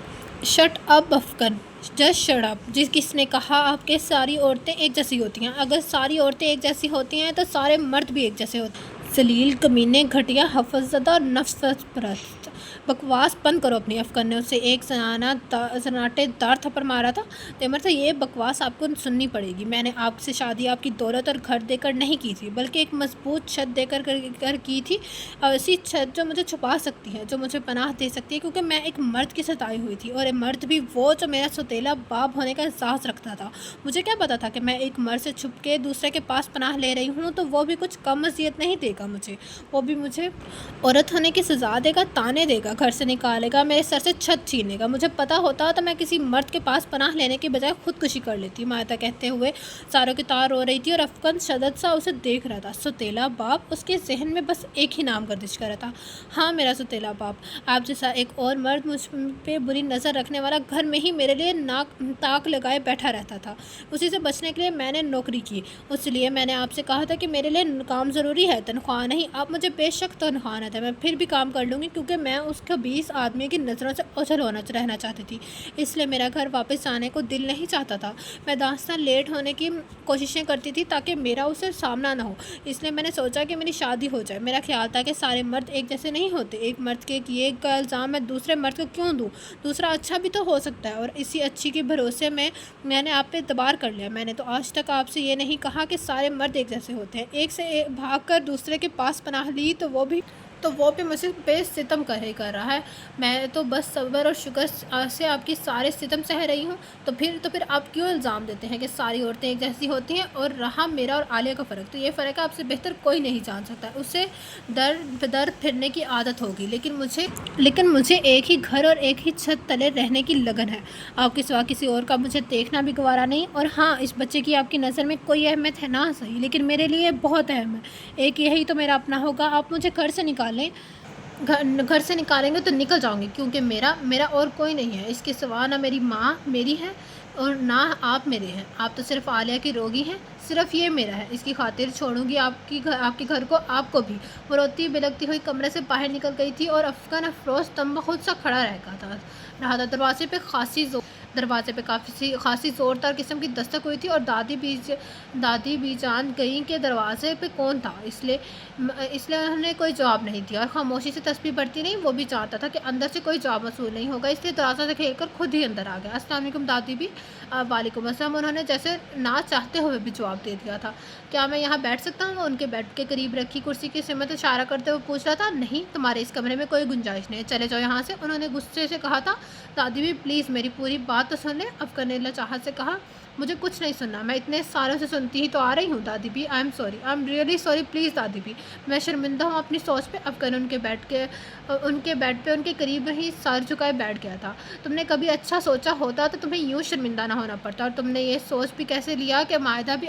शट अप अफकन, जस्ट शट अप। किसने कहा आपके सारी औरतें एक जैसी होती हैं? अगर सारी औरतें एक जैसी होती हैं तो सारे मर्द भी एक जैसे होते हैं। ज़लील, कमीने, घटिया, हवसज़दा और नफ़रत परस्त। बकवास बंद करो अपनी। अफकन ने उसे एक सन्नाटेदार थप्पड़ मारा था। तैमूर से ये बकवास आपको सुननी पड़ेगी। मैंने आपसे शादी आपकी दौलत और घर देकर नहीं की थी, बल्कि एक मजबूत छत देकर कर की थी। ऐसी छत जो मुझे छुपा सकती है, जो मुझे पनाह दे सकती है, क्योंकि मैं एक मर्द की सताई हुई थी, और एक मर्द भी वो जो मेरा सौतेला बाप होने का एहसास रखता था। मुझे क्या पता था कि मैं एक मर्द से छुप के दूसरे के पास पनाह ले रही हूँ, तो वो भी कुछ कम अज़ियत नहीं देगा मुझे। वो भी मुझे औरत होने की सज़ा देगा, ताने देगा, घर से निकालेगा, मेरे सर से छत छीन लेगा। मुझे पता होता तो मैं किसी मर्द के पास पनाह लेने के बजाय खुदकुशी कर लेती। मायदा कहते हुए सारों की तार रो रही थी, और अफकन शदद सा उसे देख रहा था। सौतेला बाप। उसके जहन में बस एक ही नाम गर्दिश कर रहा था। हाँ, मेरा सौतेला बाप। आप जैसा एक और मर्द मुझ पे बुरी नज़र रखने वाला घर में ही मेरे लिए ताक लगाए बैठा रहता था। उसी से बचने के लिए मैंने नौकरी की। इसलिए मैंने आपसे कहा था कि मेरे लिए काम ज़रूरी है, तनख्वाह नहीं। आप मुझे बेशक तनख्वाह न दें, मैं फिर भी काम कर लूँगी, क्योंकि मैं उसके 20 आदमी की नज़रों से ओझल रहना चाहती थी। इसलिए मेरा घर वापस जाने को दिल नहीं चाहता था। मैं दास्तां लेट होने की कोशिशें करती थी ताकि मेरा उसे सामना ना हो। इसलिए मैंने सोचा कि मेरी शादी हो जाए। मेरा ख्याल था कि सारे मर्द एक जैसे नहीं होते। एक मर्द के किए का इल्ज़ाम मैं दूसरे मर्द को क्यों दूँ? दूसरा अच्छा भी तो हो सकता है, और इसी अच्छी के भरोसे में मैंने आप पे एतबार कर लिया। मैंने तो आज तक आपसे ये नहीं कहा कि सारे मर्द एक जैसे होते हैं। एक से भाग कर दूसरे के पास पनाह ली तो वो भी मुझे बेसितम कर रहा है। मैं तो बस सब्र और शुक्र से आपकी सारे सितम सह रही हूँ। तो फिर आप क्यों इल्ज़ाम देते हैं कि सारी औरतें एक जैसी होती हैं? और रहा मेरा और आलिया का फ़र्क, तो ये फ़र्क है आपसे बेहतर कोई नहीं जान सकता। उसे दर दर फिरने की आदत होगी, लेकिन मुझे एक ही घर और एक ही छत तले रहने की लगन है। आपके सिवा किसी और का मुझे देखना भी गवारा नहीं। और हाँ, इस बच्चे की आपकी नज़र में कोई अहमियत है ना सही, लेकिन मेरे लिए बहुत अहम है। एक यही तो मेरा अपना होगा। आप मुझे घर से घर से निकालेंगे तो निकल जाऊंगी, क्योंकि मेरा और कोई नहीं है। इसके सिवा ना मेरी माँ मेरी है, और ना आप मेरे हैं। आप तो सिर्फ आलिया की रोगी हैं। सिर्फ ये मेरा है। इसकी खातिर छोड़ूंगी आपके घर को, आपको भी। वो रोती बिलखती हुई कमरे से बाहर निकल गई थी, और अफकन अफरोज तंबा खुद सा खड़ा रहा था। दरवाजे पे खासी ज़ोरदार किस्म की दस्तक हुई थी, और दादी भी जान गई कि दरवाजे पे कौन था। इसलिए उन्होंने कोई जवाब नहीं दिया, और खामोशी से तस्बीह पढ़ती नहीं। वो भी चाहता था कि अंदर से कोई जवाब मसूल नहीं होगा, इसलिए दरवाज़ा से खेल कर खुद ही अंदर आ गया। अस्सलाम वालेकुम दादी भी। वालेकुम अस्सलाम। उन्होंने जैसे ना चाहते हुए भी जवाब दे दिया था। क्या मैं यहाँ बैठ सकता हूँ? उनके बेड के करीब रखी कुर्सी की सिमत इशारा करते हुए पूछ रहा था। नहीं, तुम्हारे इस कमरे में कोई गुंजाइश नहीं है, चले जाओ यहाँ से, उन्होंने गुस्से से कहा था। दादी भी प्लीज़ मेरी पूरी बात तो सुन ले, अफकन ने लचाहत से कहा। मुझे कुछ नहीं सुनना, मैं इतने सालों से सुनती ही तो आ रही हूँ। दादी भी I am really sorry, please दादी भी, मैं शर्मिंदा हूँ अपनी सोच पे। अफकन उनके बेड पे उनके करीब ही सर झुकाए बैठ गया था। तुमने कभी अच्छा सोचा होता तो तुम्हें यूँ शर्मिंदा ना होना पड़ता, और तुमने ये सोच भी कैसे लिया कि मायदा भी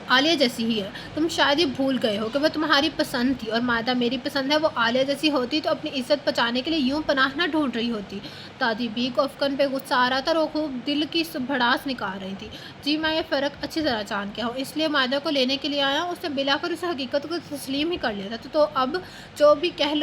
आलिया जैसी ही है। तुम शायद ये भूल गए हो कि वो तुम्हारी पसंद थी, और मायदा मेरी पसंद है। वो आलिया जैसी होती तो अपनी इज्जत बचाने के लिए यूं पनाह ना ढूंढ रही होती। दादी बी को अफकन पे गुस्सा आ रहा था, और वो खूब दिल की भड़ास निकाल रही थी। जी, मैं ये फ़र्क अच्छी तरह जान गया हूँ, इसलिए मायदा को लेने के लिए आया। उसने बिलाकर उस हकीकत को तस्लीम ही कर लिया था। तो अब जो भी कह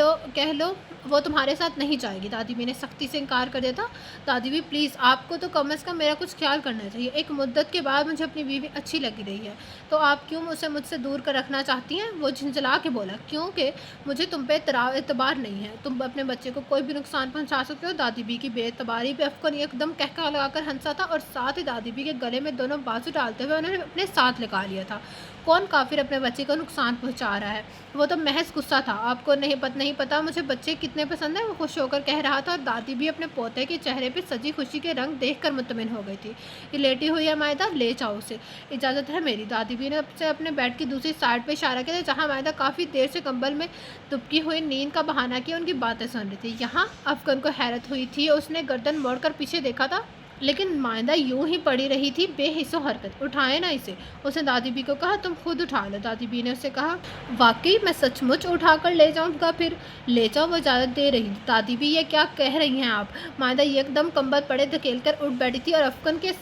लो वो तुम्हारे साथ नहीं जाएगी। दादी बी ने सख्ती से इनकार कर दिया था। दादी बी प्लीज़, आपको तो कम अज़ कम मेरा कुछ ख्याल करना चाहिए। एक मुद्दत के बाद मुझे अपनी बीवी अच्छी लगी रही है, तो आप क्यों उसे मुझसे दूर कर रखना चाहती हैं? वो झिंझला के बोला। क्योंकि मुझे तुम पे एतबार नहीं है। तुम अपने बच्चे को कोई भी नुकसान पहुंचा सकते हो। दादी बी की बेएतबारी पे अफकन एकदम कहका लगाकर हंसा था, और साथ ही दादी बी के गले में दोनों बाजू डालते हुए उन्होंने अपने साथ लगा लिया था। कौन काफिर अपने बच्चे को नुकसान पहुंचा रहा है? वो तो महज गुस्सा था। आपको नहीं पता मुझे बच्चे कितने पसंद हैं, वो खुश होकर कह रहा था। और दादी भी अपने पोते के चेहरे पे सजी खुशी के रंग देखकर मुतमिन हो गई थी। ये लेटी हुई है मायदा, ले जाओ उसे, इजाज़त है मेरी। दादी भी ने अपने बेड की दूसरी साइड पे इशारा किया, जहाँ मायदा काफ़ी देर से कंबल में दुबकी हुई नींद का बहाना किया उनकी बातें सुन रही थी। यहाँ अफकन को हैरत हुई थी। उसने गर्दन मोड़कर पीछे देखा था, लेकिन मायदा यूं ही पड़ी रही थी बेहिस्सो हरकत। उठाए ना इसे, उसने दादी बी को कहा। तुम खुद उठा लो। दादी बी ने उसे कहा। वाकई मैं सचमुच उठाकर ले जाऊंगा? फिर ले जाओ, वो इजाज़त दे रही। दादी बी, ये क्या कह रही हैं आप? मायदा एकदम कंबल पड़े धकेल कर उठ बैठी थी, और अफकन के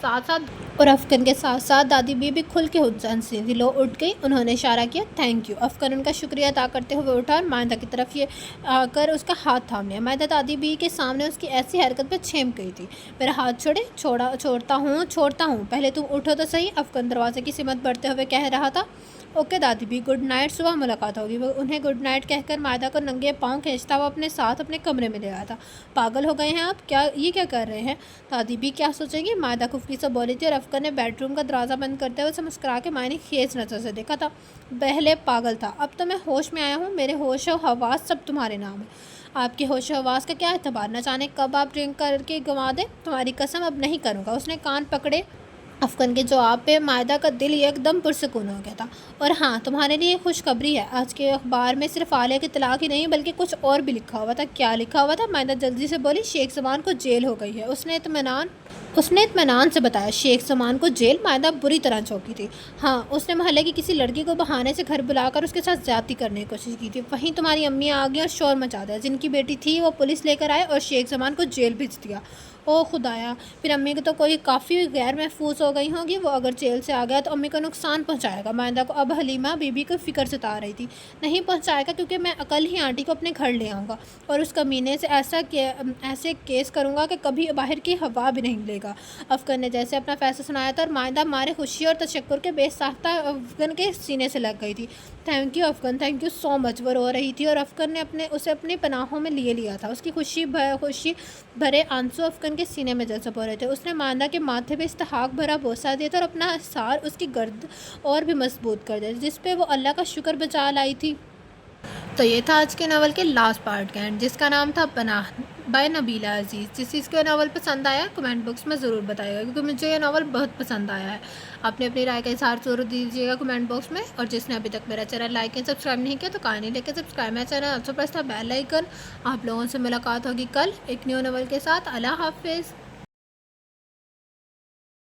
साथ साथ दादी भी खुल के हंसी थी। लो उठ गई। उन्होंने इशारा किया, थैंक यू। अफकन उनका शुक्रिया अदा करते हुए उठा, और मायदा की तरफ ये आकर उसका हाथ थाम लिया। मायदा दादी बी के सामने उसकी ऐसी हरकत पर छेम गई थी। मेरा हाथ छोड़ता हूँ, पहले तुम उठो तो सही, अफकन दरवाजे की सिमत बढ़ते हुए कह रहा था। ओके दादी भी, गुड नाइट, सुबह मुलाकात होगी। वो उन्हें गुड नाइट कहकर मायदा को नंगे पाँव खींचता हुआ अपने साथ अपने कमरे में ले आया था। पागल हो गए हैं आप, क्या कर रहे हैं? दादी भी क्या सोचेगी, मायदा कुफरी से बोली थी और अफकर ने बेडरूम का दरवाज़ा बंद करते हुए उसे मुस्कुरा के मायने खेज नज़र से देखा था। पहले पागल था, अब तो मैं होश में आया हूँ। मेरे होश और हवास सब तुम्हारे नाम है। आपके होश हवास का क्या एतबार, न जाने कब आप ड्रिंक करके गंवा दें। तुम्हारी कसम अब नहीं करूँगा। उसने कान पकड़े। अफगन के जवाब पे मायदा का दिल एकदम पुरसकून हो गया था। और हाँ, तुम्हारे लिए खुशखबरी है, आज के अखबार में सिर्फ आलिया की तलाक ही नहीं बल्कि कुछ और भी लिखा हुआ था। क्या लिखा हुआ था? मायदा जल्दी से बोली। शेख समान को जेल हो गई है। उसने इत्मीनान से बताया। शेख समान को जेल? मायदा बुरी तरह चौंकी थी। हाँ, उसने मोहल्ले की किसी लड़की को बहाने से घर बुलाकर उसके साथ ज्यादती करने की कोशिश की थी। वहीं तुम्हारी अम्मी आ गई और शोर मचा दिया। जिनकी बेटी थी वो पुलिस लेकर आए और शेख समान को जेल भेज दिया। ओ खुदाया, फिर अम्मी को तो कोई काफ़ी गैर महफूज हो गई होगी। वो अगर जेल से आ गया तो अम्मी को नुकसान पहुंचाएगा। मायदा को अब हलीमा बीबी को फिक्र सता रही थी। नहीं पहुंचाएगा, क्योंकि मैं कल ही आंटी को अपने घर ले आऊँगा और उस कमीने से ऐसे केस करूँगा कि कभी बाहर की हवा भी नहीं लेगा। अफगन ने जैसे अपना फैसला सुनाया था और मायदा मारे खुशी और तशक्कुर के बेसाख्ता अफगन के सीने से लग गई थी। Thank you Afghan, thank you so much. वो रो रही थी और अफगन ने उसे अपनी पनाहों में लिए लिया था। उसकी खुशी भरे आंसू अफगन के सीने में जज़ब हो रहे थे। उसने मायदा के माथे पे इस्तहाक भरा बोसा दिया था और अपना सार उसकी गर्द और भी मजबूत कर दिया, जिस पे वो अल्लाह का शुक्र बचा लाई थी। तो ये था आज के नावल के लास्ट पार्ट का एंड, जिसका नाम था पनाह बाय नबीला अजीज़। जिस चीज़ को नावल पसंद आया कमेंट बॉक्स में ज़रूर बताइएगा, क्योंकि मुझे ये नावल बहुत पसंद आया है। आपने अपनी राय का इज़हार ज़रूर दीजिएगा कमेंट बॉक्स में। और जिसने अभी तक मेरा चैनल लाइक एंड सब्सक्राइब नहीं किया तो कहानी लेकर सब्सक्राइब मेरा channel, also press the bell icon. आप लोगों से मुलाकात होगी कल एक न्यू नावल के साथ। अल्लाह हाफिज़।